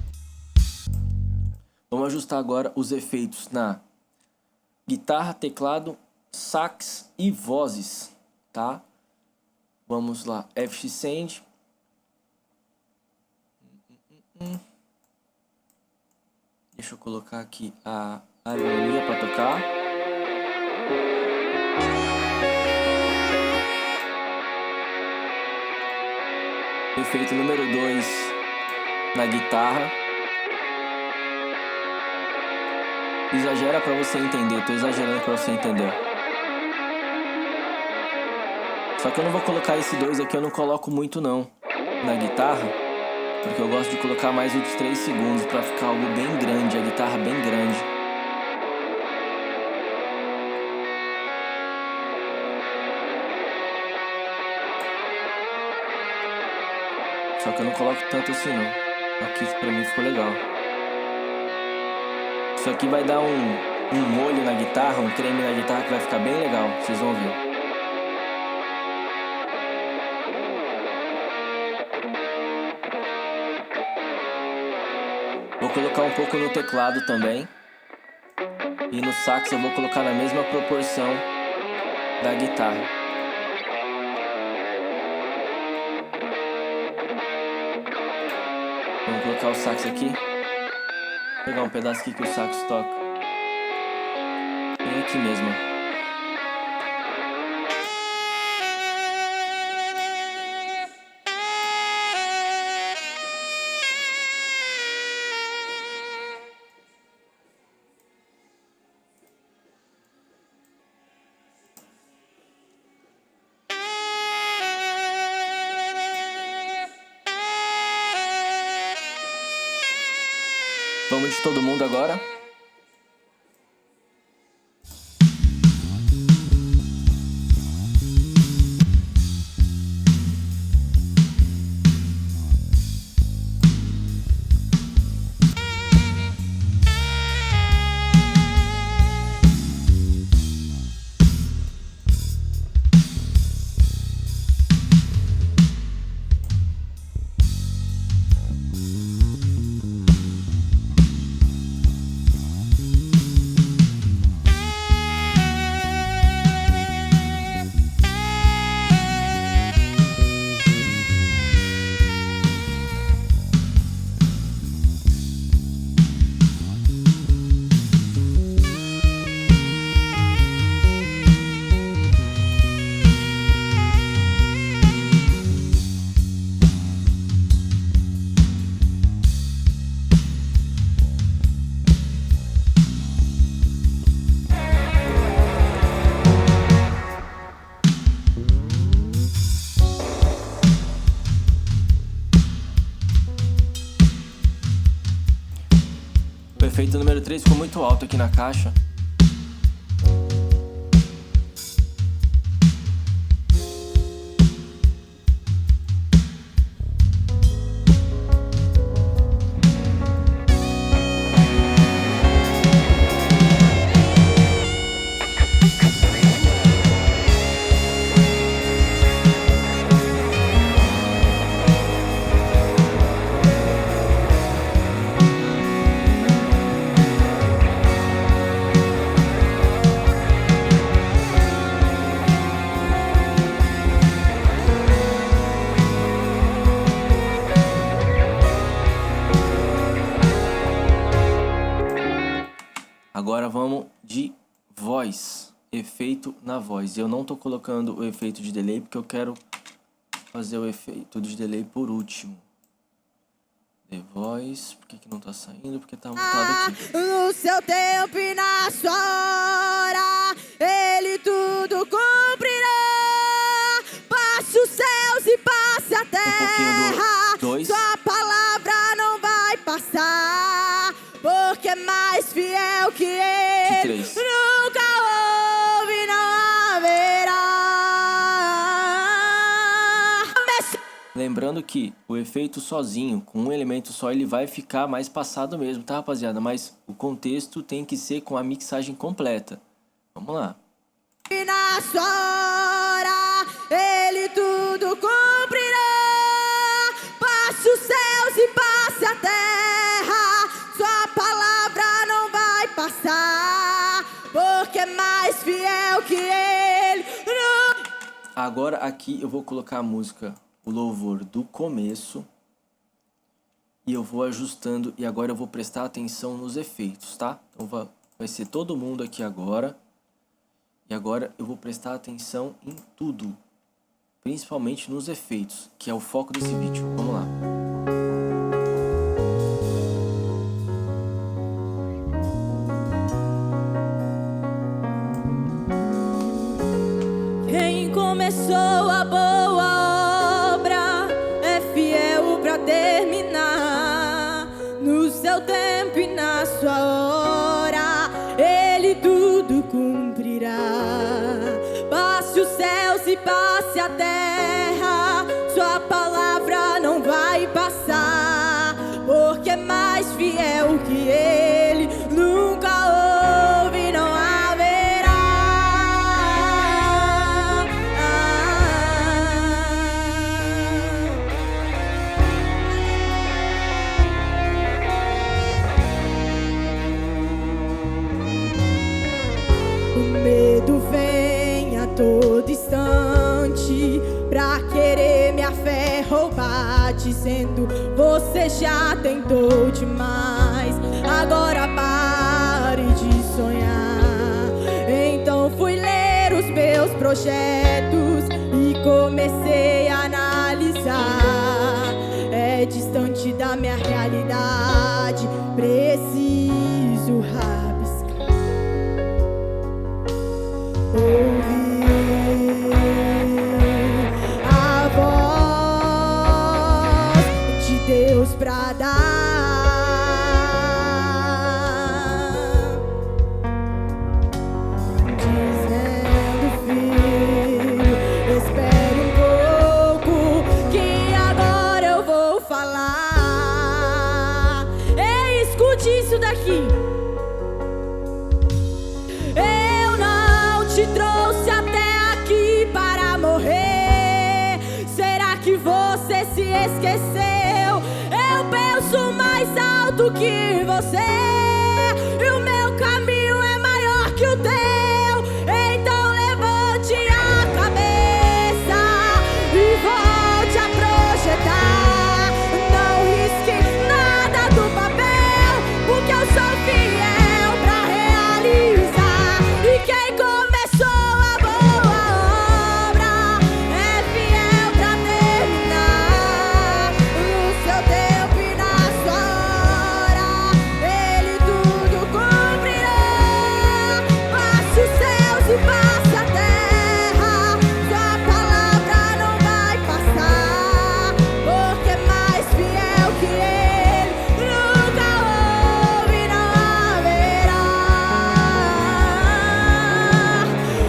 Vamos ajustar agora os efeitos na guitarra, teclado, sax e vozes, tá? Vamos lá, FX Send. Deixa eu colocar aqui a harmonia para tocar. Efeito número 2 na guitarra. Exagera pra você entender, tô exagerando pra você entender. Só que eu não vou colocar esse 2 aqui, eu não coloco muito não na guitarra, porque eu gosto de colocar mais uns 3 segundos pra ficar algo bem grande, a guitarra bem grande. Só que eu não coloco tanto assim não. Aqui pra mim ficou legal. Isso aqui vai dar um molho na guitarra, um creme na guitarra que vai ficar bem legal, vocês vão ver. Vou colocar um pouco no teclado também. E no sax eu vou colocar na mesma proporção da guitarra. Vamos colocar o sax aqui. Vou pegar um pedaço aqui que o sax toca. Bem aqui mesmo. Vamos de todo mundo agora. O efeito número 3 ficou muito alto aqui na caixa. Agora vamos de voz, efeito na voz. Eu não tô colocando o efeito de delay porque eu quero fazer o efeito de delay por último. The Voice, por que não tá saindo? Porque tá mutado aqui. No seu tempo e na sua hora, Ele tudo cumprirá. Passe os céus e passe a terra, terra, dois. sua palavra não vai passar, porque é mais fiel que ele. três. Nunca houve, não haverá. Lembrando que o efeito sozinho, com um elemento só, ele vai ficar mais passado mesmo, tá, rapaziada? Mas o contexto tem que ser com a mixagem completa. Vamos lá. E na sua hora, ele tudo cumprirá. Passe os céus e passe a terra, sua palavra não vai passar, porque é mais fiel que ele. Agora aqui eu vou colocar a música, o louvor do começo, e eu vou ajustando, e agora eu vou prestar atenção nos efeitos, tá? Então vai ser todo mundo aqui agora, e agora eu vou prestar atenção em tudo, principalmente nos efeitos, que é o foco desse vídeo. Vamos lá. Quem começou a boa obra é fiel pra terminar. No seu tempo e na sua hora, ele tudo cumprirá. Passe os céus e passe a terra, sua palavra não vai passar, porque é mais fiel que ele. Nunca houve, não haverá. O medo vem a todo instante pra querer minha fé roubar, dizendo você já tentou demais, agora pare de sonhar. Então fui ler os meus projetos e comecei a analisar. É distante da minha realidade, preciso rabiscar. Ouvir a voz de Deus pra dar, dizendo filho, espere um pouco, que agora eu vou falar. Ei, escute isso daqui. Eu não te trouxe até aqui para morrer. Será que você se esqueceu? Eu penso mais alto que você, e o meu caminho é maior que o teu. Então levante a cabeça e volte a projetar. Não risque nada do papel, porque eu sou fiel pra realizar. E quem começou a boa obra é fiel pra terminar. No seu tempo e na sua hora, ele tudo cumprirá. Passe os céus e passe a terra, sua palavra não vai passar, porque é mais fiel que ele. Nunca houve, não haverá.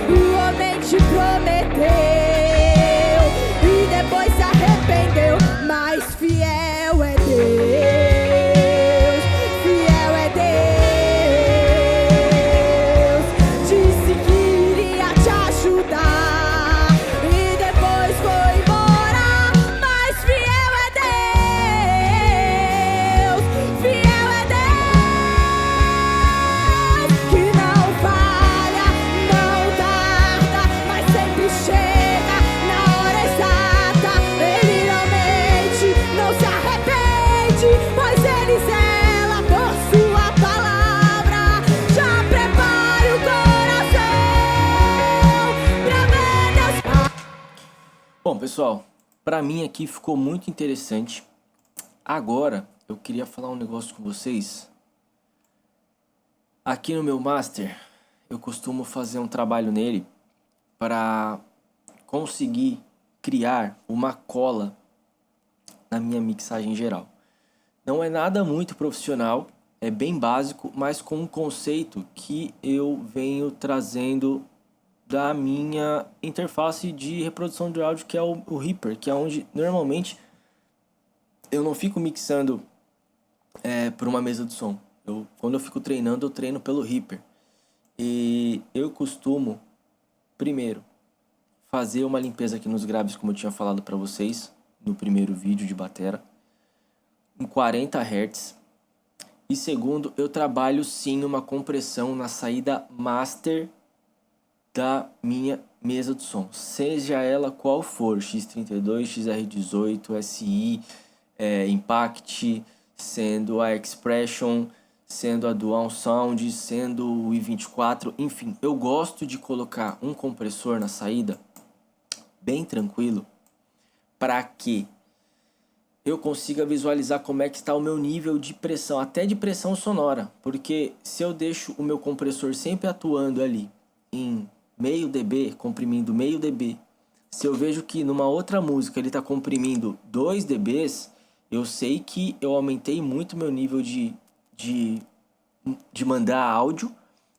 O homem te prometeu e depois se arrependeu, mas fiel é Deus, fiel é Deus. Disse que iria te ajudar e depois foi embora, mas fiel é Deus, fiel é Deus, que não falha, não tarda, mas sempre chega na hora exata. Ele não mente, não se arrepende, pois ele zela por sua palavra. Já prepare o coração pra ver Deus. Bom, pessoal, pra mim aqui ficou muito interessante. Agora, eu queria falar um negócio com vocês. Aqui no meu master, eu costumo fazer um trabalho nele para conseguir criar uma cola na minha mixagem geral. Não é nada muito profissional, é bem básico, mas com um conceito que eu venho trazendo da minha interface de reprodução de áudio, que é o Reaper, que é onde normalmente eu não fico mixando por uma mesa de som. Quando eu fico treinando, eu treino pelo Reaper. E eu costumo, primeiro, fazer uma limpeza aqui nos graves, como eu tinha falado para vocês no primeiro vídeo de batera, em 40 Hz. E segundo, eu trabalho sim uma compressão na saída master da minha mesa de som, seja ela qual for, X32, XR18, SI, Impact, sendo a Expression, sendo a Dual Sound, sendo o i24, enfim, eu gosto de colocar um compressor na saída bem tranquilo para que eu consiga visualizar como é que está o meu nível de pressão, até de pressão sonora, porque se eu deixo o meu compressor sempre atuando ali em meio dB, comprimindo meio dB, se eu vejo que numa outra música ele está comprimindo 2 dBs, eu sei que eu aumentei muito meu nível de mandar áudio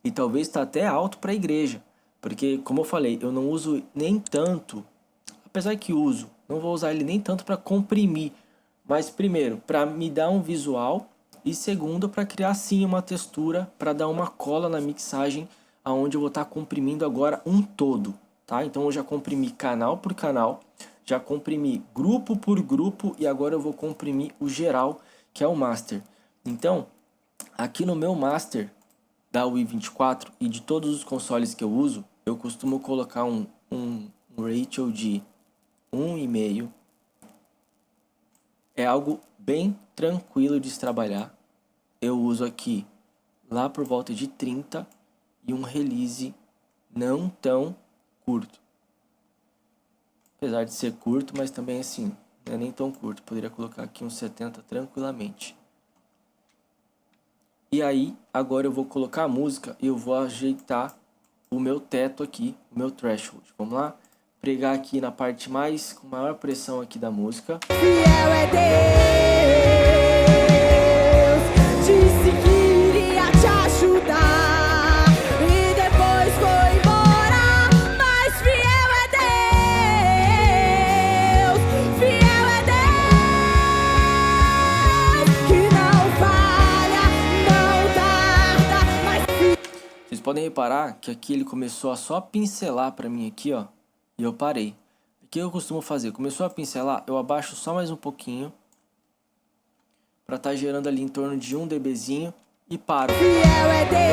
e talvez está até alto para a igreja, porque como eu falei, eu não uso nem tanto, apesar que uso, não vou usar ele nem tanto para comprimir, mas primeiro, para me dar um visual e segundo, para criar sim uma textura, para dar uma cola na mixagem, aonde eu vou estar comprimindo agora um todo, tá? Então eu já comprimi canal por canal, já comprimi grupo por grupo e agora eu vou comprimir o geral, que é o master. Então, aqui no meu master da i24 e de todos os consoles que eu uso, eu costumo colocar um ratio de 1,5. É algo bem tranquilo de se trabalhar. Eu uso aqui lá por volta de 30 e um release não tão curto. Apesar de ser curto, mas também assim, não é nem tão curto. Poderia colocar aqui uns 70 tranquilamente. E aí, agora eu vou colocar a música e eu vou ajeitar o meu teto aqui, o meu threshold. Vamos lá? Pregar aqui na parte com maior pressão aqui da música. Fiel é Deus, disse que iria te ajudar e depois foi embora, mas fiel é Deus, que não falha, não tarda, mas... Vocês podem reparar que aqui ele começou a só pincelar pra mim aqui, ó. E eu parei. O que eu costumo fazer? Começou a pincelar, eu abaixo só mais um pouquinho. Pra estar gerando ali em torno de 1 dBzinho. E paro. Fiel é Deus,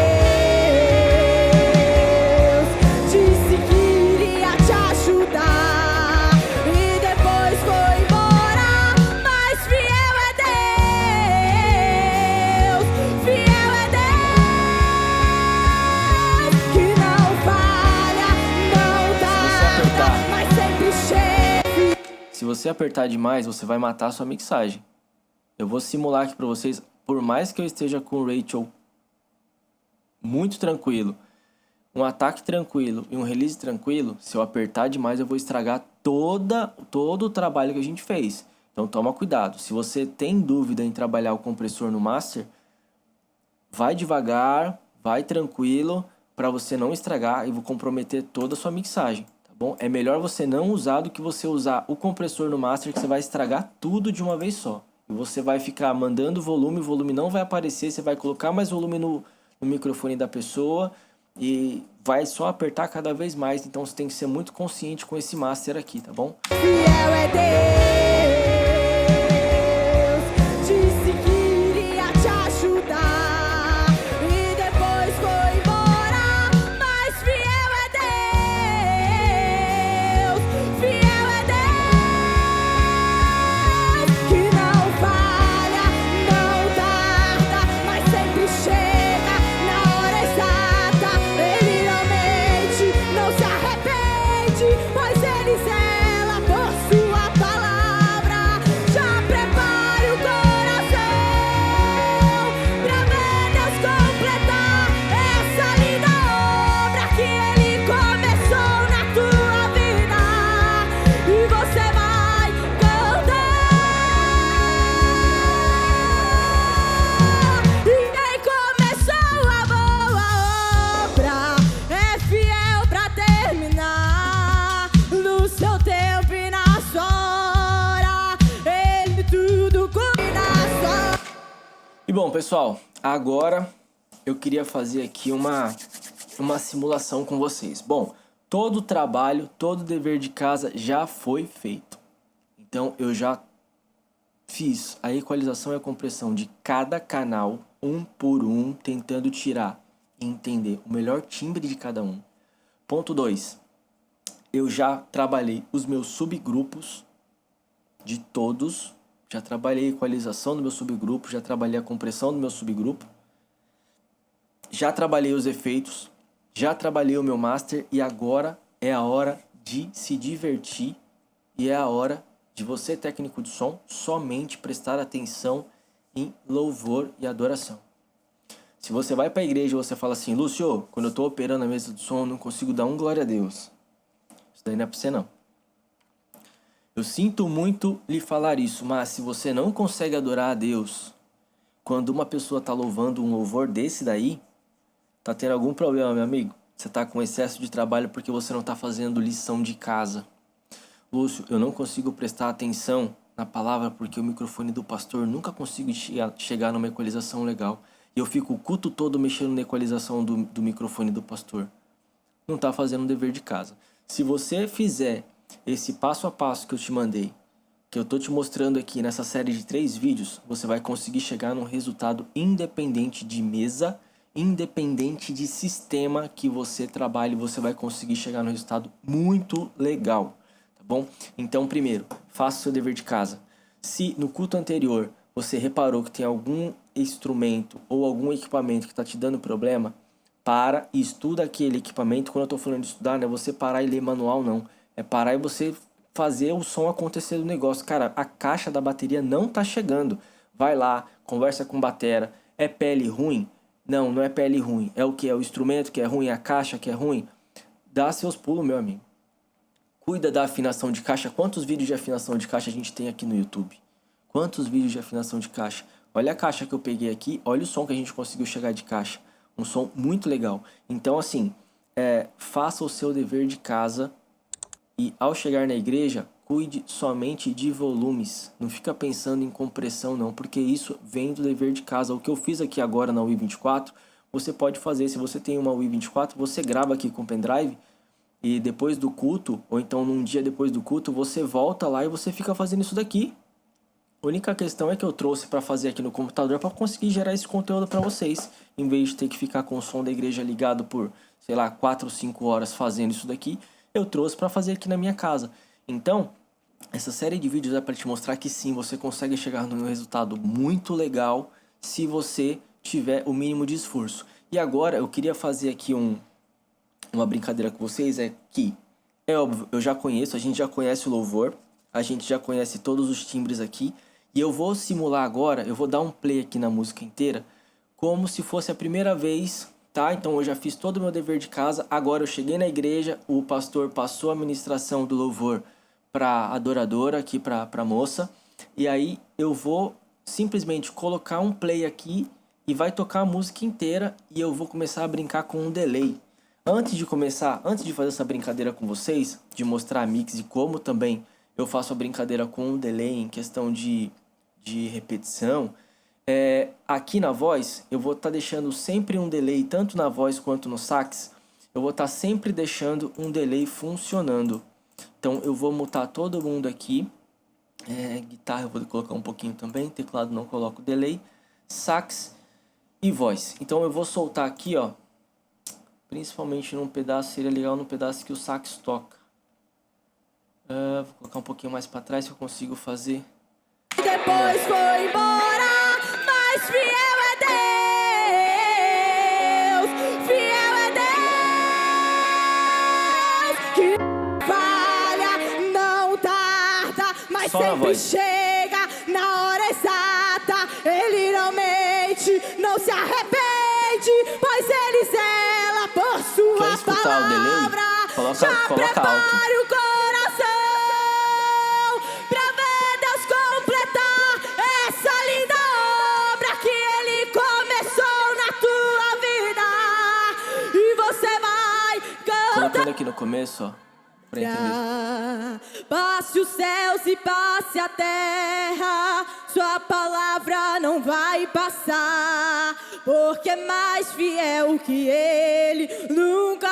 disse que iria te ajudar e depois foi embora, mas fiel é Deus, que não falha, não tarda, mas sempre chega. Se você apertar demais, você vai matar a sua mixagem. Eu vou simular aqui pra vocês, por mais que eu esteja com o ratio muito tranquilo, um ataque tranquilo e um release tranquilo, se eu apertar demais eu vou estragar todo o trabalho que a gente fez. Então toma cuidado. Se você tem dúvida em trabalhar o compressor no master, vai devagar, vai tranquilo, para você não estragar e vou comprometer toda a sua mixagem. Bom, é melhor você não usar do que você usar o compressor no master, que você vai estragar tudo de uma vez só. E você vai ficar mandando volume, o volume não vai aparecer, você vai colocar mais volume no microfone da pessoa e vai só apertar cada vez mais. Então você tem que ser muito consciente com esse master aqui, tá bom? Fiel é Deus, disse que iria te ajudar e depois foi embora, mas fiel é Deus, que não falha, não tarda, mas sempre chega na hora exata. Ele não mente, não se arrepende, pois ele zela por sua palavra. E bom, pessoal, agora eu queria fazer aqui uma simulação com vocês. Bom, todo o trabalho, todo o dever de casa já foi feito. Então eu já fiz a equalização e a compressão de cada canal, um por um, tentando tirar e entender o melhor timbre de cada um. Ponto 2. Eu já trabalhei os meus subgrupos de todos. Já trabalhei a equalização do meu subgrupo, já trabalhei a compressão do meu subgrupo. Já trabalhei os efeitos, já trabalhei o meu master e agora é a hora de se divertir e é a hora de você, técnico de som, somente prestar atenção em louvor e adoração. Se você vai para a igreja e você fala assim, Lúcio, quando eu estou operando a mesa de som, eu não consigo dar um glória a Deus. Isso daí não é para você não. Eu sinto muito lhe falar isso, mas se você não consegue adorar a Deus quando uma pessoa está louvando um louvor desse daí, tá tendo algum problema, meu amigo. Você tá com excesso de trabalho porque você não tá fazendo lição de casa. Lúcio, eu não consigo prestar atenção na palavra porque o microfone do pastor nunca consigo chegar numa equalização legal. E eu fico o culto todo mexendo na equalização do microfone do pastor. Não tá fazendo o dever de casa. Se você fizer esse passo a passo que eu te mandei, que eu tô te mostrando aqui nessa série de 3 vídeos, você vai conseguir chegar num resultado independente de mesa, independente de sistema que você trabalhe, você vai conseguir chegar num resultado muito legal, tá bom? Então, primeiro, faça o seu dever de casa. Se no culto anterior você reparou que tem algum instrumento ou algum equipamento que está te dando problema, para e estuda aquele equipamento. Quando eu estou falando de estudar, não é você parar e ler manual, não. É parar e você fazer o som acontecer do negócio. Cara, a caixa da bateria não tá chegando. Vai lá, conversa com o batera. É pele ruim? Não, não é pele ruim. É o que? É o instrumento que é ruim? A caixa que é ruim? Dá seus pulos, meu amigo. Cuida da afinação de caixa. Quantos vídeos de afinação de caixa a gente tem aqui no YouTube? Quantos vídeos de afinação de caixa? Olha a caixa que eu peguei aqui. Olha o som que a gente conseguiu chegar de caixa. Um som muito legal. Então, assim, faça o seu dever de casa. E ao chegar na igreja, cuide somente de volumes. Não fica pensando em compressão não, porque isso vem do dever de casa. O que eu fiz aqui agora na Wii 24, você pode fazer. Se você tem uma Wii 24, você grava aqui com o pendrive e depois do culto, ou então num dia depois do culto, você volta lá e você fica fazendo isso daqui. A única questão é que eu trouxe para fazer aqui no computador para conseguir gerar esse conteúdo para vocês, em vez de ter que ficar com o som da igreja ligado por, sei lá, 4 ou 5 horas fazendo isso daqui. Eu trouxe para fazer aqui na minha casa. Então, essa série de vídeos é para te mostrar que sim, você consegue chegar num resultado muito legal se você tiver o mínimo de esforço. E agora eu queria fazer aqui uma brincadeira com vocês, é que, é óbvio, a gente já conhece o louvor, a gente já conhece todos os timbres aqui, e eu vou simular agora, eu vou dar um play aqui na música inteira, como se fosse a primeira vez. Tá? Então eu já fiz todo o meu dever de casa, agora eu cheguei na igreja, o pastor passou a ministração do louvor para adoradora, aqui para moça, e aí eu vou simplesmente colocar um play aqui e vai tocar a música inteira e eu vou começar a brincar com um delay. Antes de fazer essa brincadeira com vocês, de mostrar a mix e como também eu faço a brincadeira com um delay em questão de repetição, aqui na voz, eu vou estar deixando sempre um delay, tanto na voz quanto no sax, eu vou estar sempre deixando um delay funcionando. Então eu vou mutar todo mundo aqui, guitarra eu vou colocar um pouquinho também, teclado não coloco delay, sax e voz. Então eu vou soltar aqui, ó, principalmente num pedaço, seria legal num pedaço que o sax toca. Vou colocar um pouquinho mais para trás que eu consigo fazer. Depois foi embora, mas fiel é Deus, fiel é Deus, que falha, não tarda, mas só sempre chega na hora exata. Ele não mente, não se arrepende, pois ele zela por sua Quer escutar palavra. o delay? Coloca alto. O coração pra ver Deus completar essa linda obra que Ele começou na tua vida. E você vai cantar. Colocando aqui no começo, ó. pra entender. Passe os céus e passe a terra, sua palavra não vai passar, porque é mais fiel que ele, nunca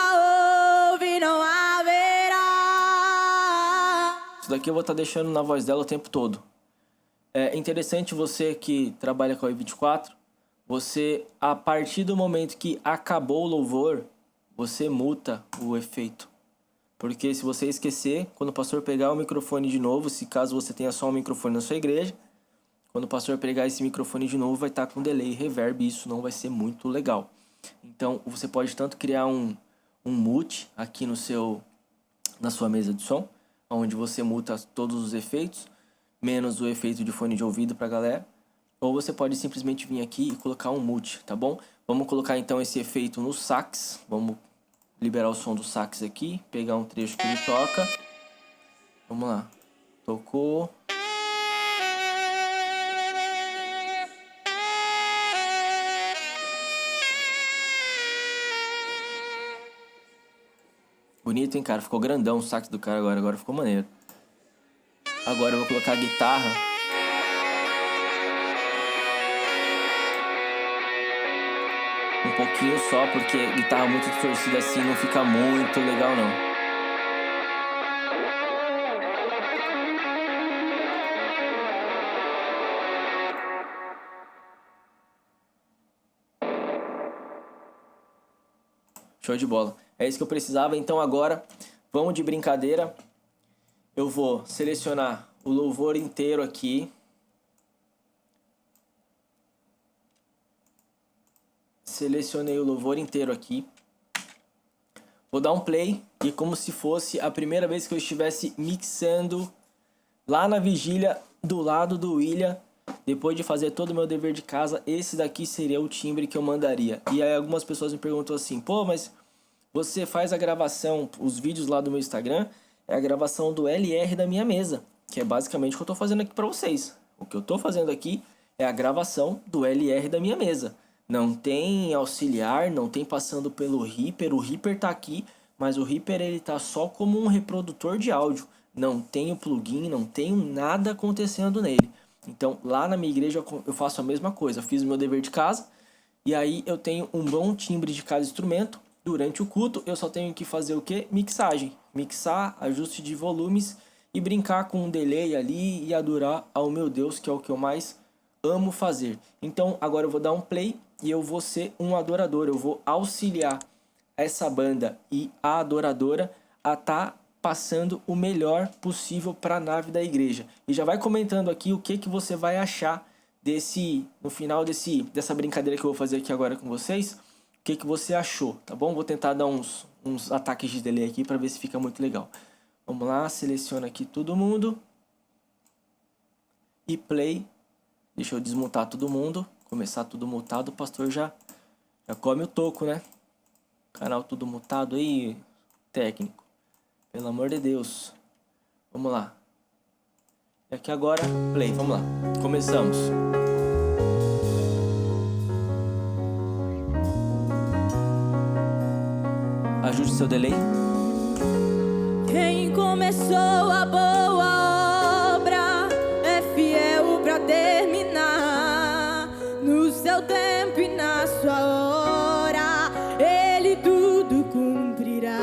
houve, não haverá. Isso daqui eu vou estar deixando na voz dela o tempo todo. É interessante você que trabalha com a i24, você, a partir do momento que acabou o louvor, você muta o efeito. Porque se você esquecer, quando o pastor pegar o microfone de novo, se caso você tenha só um microfone na sua igreja, quando o pastor pegar esse microfone de novo, vai estar com delay e reverb, e isso não vai ser muito legal. Então, você pode tanto criar um mute aqui na sua mesa de som, onde você muta todos os efeitos, menos o efeito de fone de ouvido pra galera. Ou você pode simplesmente vir aqui e colocar um mute, tá bom? Vamos colocar então esse efeito no sax. Vamos liberar o som do sax aqui, pegar um trecho que ele toca. Vamos lá. Tocou. Bonito, hein, cara? Ficou grandão o sax do cara agora ficou maneiro. Agora eu vou colocar a guitarra. Um pouquinho só, porque guitarra muito distorcida assim não fica muito legal, não. Show de bola. É isso que eu precisava. Então agora, vamos de brincadeira. Eu vou selecionar o louvor inteiro aqui. Selecionei o louvor inteiro aqui. Vou dar um play e como se fosse a primeira vez que eu estivesse mixando lá na vigília do lado do William. Depois de fazer todo o meu dever de casa, esse daqui seria o timbre que eu mandaria. E aí algumas pessoas me perguntam assim, pô, mas você faz a gravação, os vídeos lá do meu Instagram, é a gravação do LR da minha mesa, que é basicamente o que eu tô fazendo aqui pra vocês. O que eu tô fazendo aqui é a gravação do LR da minha mesa. Não tem auxiliar, não tem passando pelo Reaper. O Reaper tá aqui, mas o Reaper ele tá só como um reprodutor de áudio. Não tem o plugin, não tem nada acontecendo nele. Então lá na minha igreja eu faço a mesma coisa. Fiz o meu dever de casa e aí eu tenho um bom timbre de cada instrumento. Durante o culto eu só tenho que fazer o quê? Mixagem. Mixar, ajuste de volumes e brincar com um delay ali e adorar ao meu Deus, que é o que eu mais amo fazer. Então agora eu vou dar um play e eu vou ser um adorador. Eu vou auxiliar essa banda e a adoradora a estar passando o melhor possível para a nave da igreja. E já vai comentando aqui o que você vai achar no final dessa brincadeira que eu vou fazer aqui agora com vocês. O que você achou, tá bom? Vou tentar dar uns ataques de delay aqui para ver se fica muito legal. Vamos lá, seleciona aqui todo mundo. E play. Deixa eu desmutar todo mundo. Começar tudo mutado, o pastor já come o toco, né? Canal tudo mutado aí, técnico. Pelo amor de Deus. Vamos lá. E aqui agora, play, vamos lá. Começamos. Ajuste seu delay. Quem começou a boa obra é fiel pra terminar. No seu tempo e na sua hora, ele tudo cumprirá.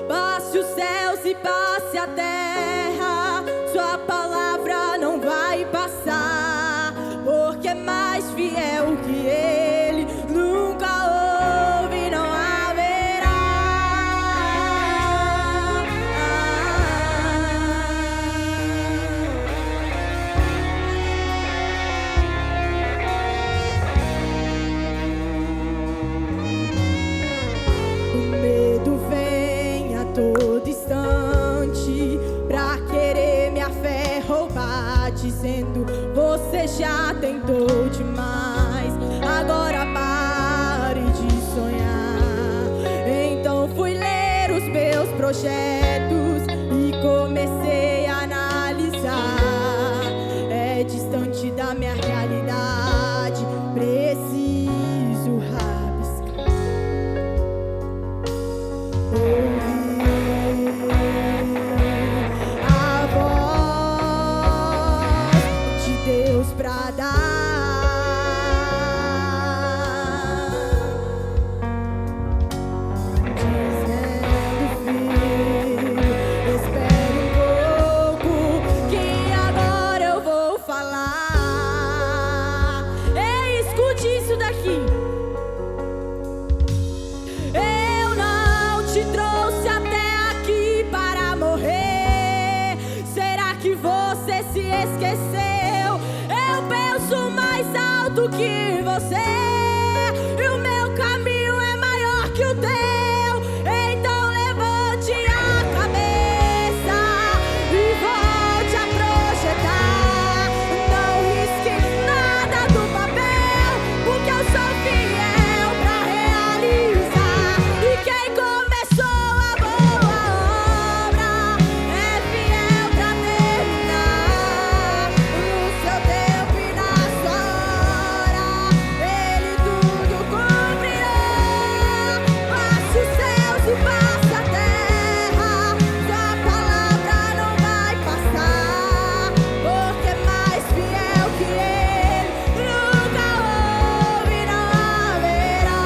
Passe os céus e passe a terra, sua palavra não vai passar, porque é mais fiel que ele, nunca houve, não haverá. O medo vem a todo instante pra querer minha fé roubar, dizendo você já tentou demais, agora pare de sonhar. Então fui ler os meus projetos e comecei a analisar. É distante da minha realidade, preciso rabiscar. Ouvir você. E o meu caminho é maior que o teu. Então levante a cabeça e volte a projetar. Não risque nada do papel, porque eu sou fiel pra realizar. E quem começou a boa obra é fiel pra terminar. No seu tempo e na sua hora, Ele tudo cumprirá. Passe os céus e passe a terra, sua palavra não vai passar, porque é mais fiel que Ele nunca houve, não haverá.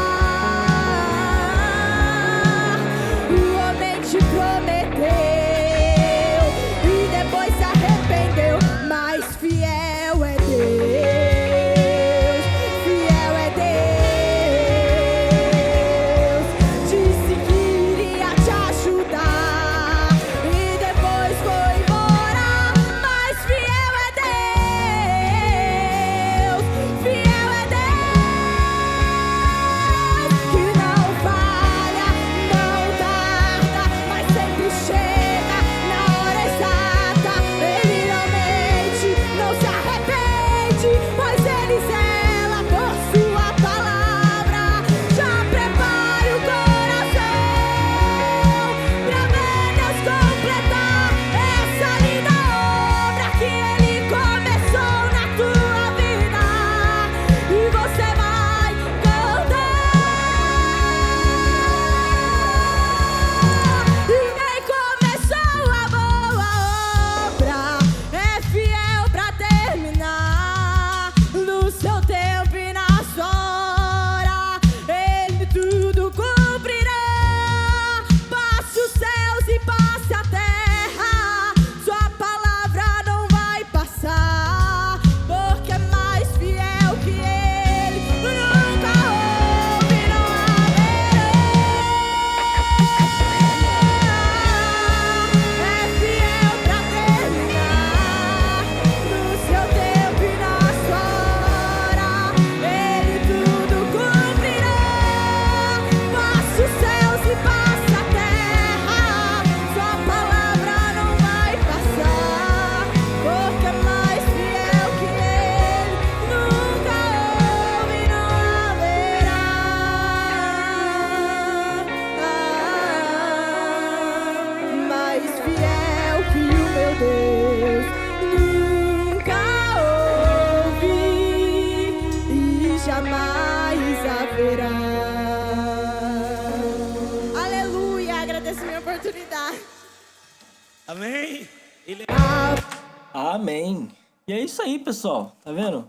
O homem te prometeu e depois se arrependeu, mas fiel é Deus, fiel é Deus. Disse que iria te ajudar e depois foi embora, mas fiel é Deus, fiel é Deus, que não falha, não tarda, mas sempre chega na hora exata. Ele não mente, não se arrepende, pois Ele zela por sua palavra. Já prepare o coração pra ver Deus completar essa linda obra que Ele começou na tua vida, e você vai cantar. Ninguém começou a boa obra, é fiel pra terminar. No seu tempo e na sua hora, Ele tudo cumprirá. Passe os céus e passe a terra, sua palavra não vai passar, porque é mais fiel que Ele nunca houve, não haverá. É fiel pra terminar. No seu tempo e na sua hora, Ele tudo cumprirá. Passe os céus e passe a terra, sua palavra não vai passar, porque é mais fiel que Ele nunca houve, não haverá. Mais fiel que o meu Deus nunca houve e jamais haverá. Aleluia, agradeço a minha oportunidade. Amém? Amém. E é isso aí, pessoal. Tá vendo?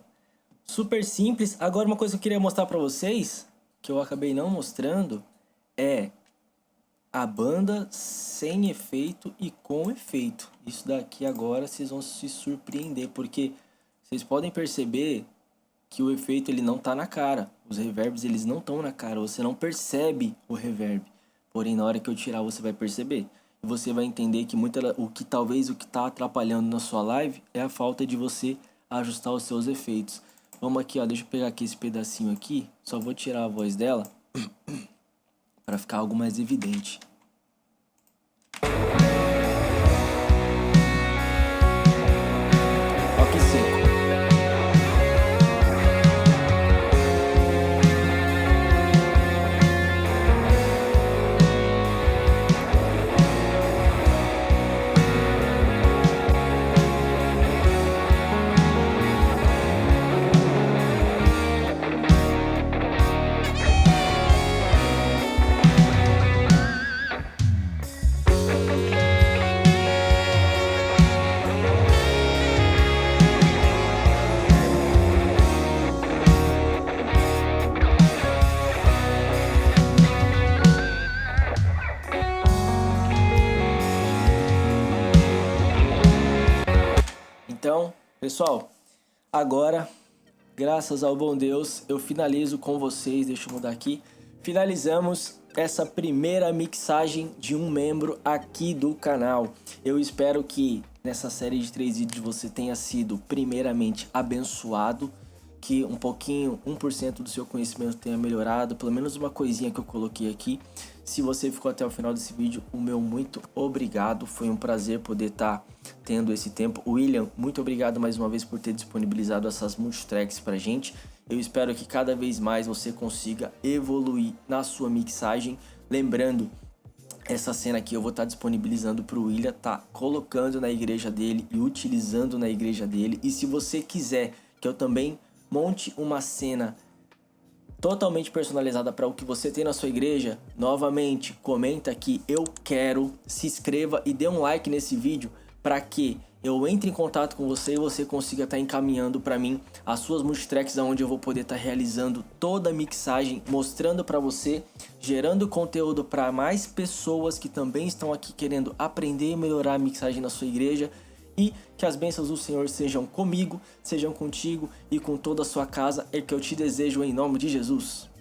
Super simples. Agora uma coisa que eu queria mostrar pra vocês, que eu acabei não mostrando, é a banda sem efeito e com efeito. Isso daqui agora vocês vão se surpreender, porque vocês podem perceber que o efeito ele não tá na cara. Os reverbs eles não estão na cara, você não percebe o reverb. Porém, na hora que eu tirar, você vai perceber. E você vai entender que o que tá atrapalhando na sua live é a falta de você ajustar os seus efeitos. Vamos aqui, ó, deixa eu pegar aqui esse pedacinho aqui, só vou tirar a voz dela para ficar algo mais evidente. Toque seco. Então, pessoal, agora, graças ao bom Deus, eu finalizo com vocês, deixa eu mudar aqui, finalizamos essa primeira mixagem de um membro aqui do canal. Eu espero que nessa série de 3 vídeos você tenha sido primeiramente abençoado, que um pouquinho, 1% do seu conhecimento tenha melhorado, pelo menos uma coisinha que eu coloquei aqui. Se você ficou até o final desse vídeo, o meu muito obrigado. Foi um prazer poder estar tendo esse tempo. William, muito obrigado mais uma vez por ter disponibilizado essas multitracks pra gente. Eu espero que cada vez mais você consiga evoluir na sua mixagem. Lembrando, essa cena aqui eu vou estar disponibilizando para o William tá colocando na igreja dele e utilizando na igreja dele. E se você quiser que eu também monte uma cena totalmente personalizada para o que você tem na sua igreja, novamente, comenta aqui, eu quero, se inscreva e dê um like nesse vídeo para que eu entre em contato com você e você consiga estar encaminhando para mim as suas multitracks, onde eu vou poder estar realizando toda a mixagem, mostrando para você, gerando conteúdo para mais pessoas que também estão aqui querendo aprender e melhorar a mixagem na sua igreja. E que as bênçãos do Senhor sejam comigo, sejam contigo e com toda a sua casa, é que eu te desejo em nome de Jesus.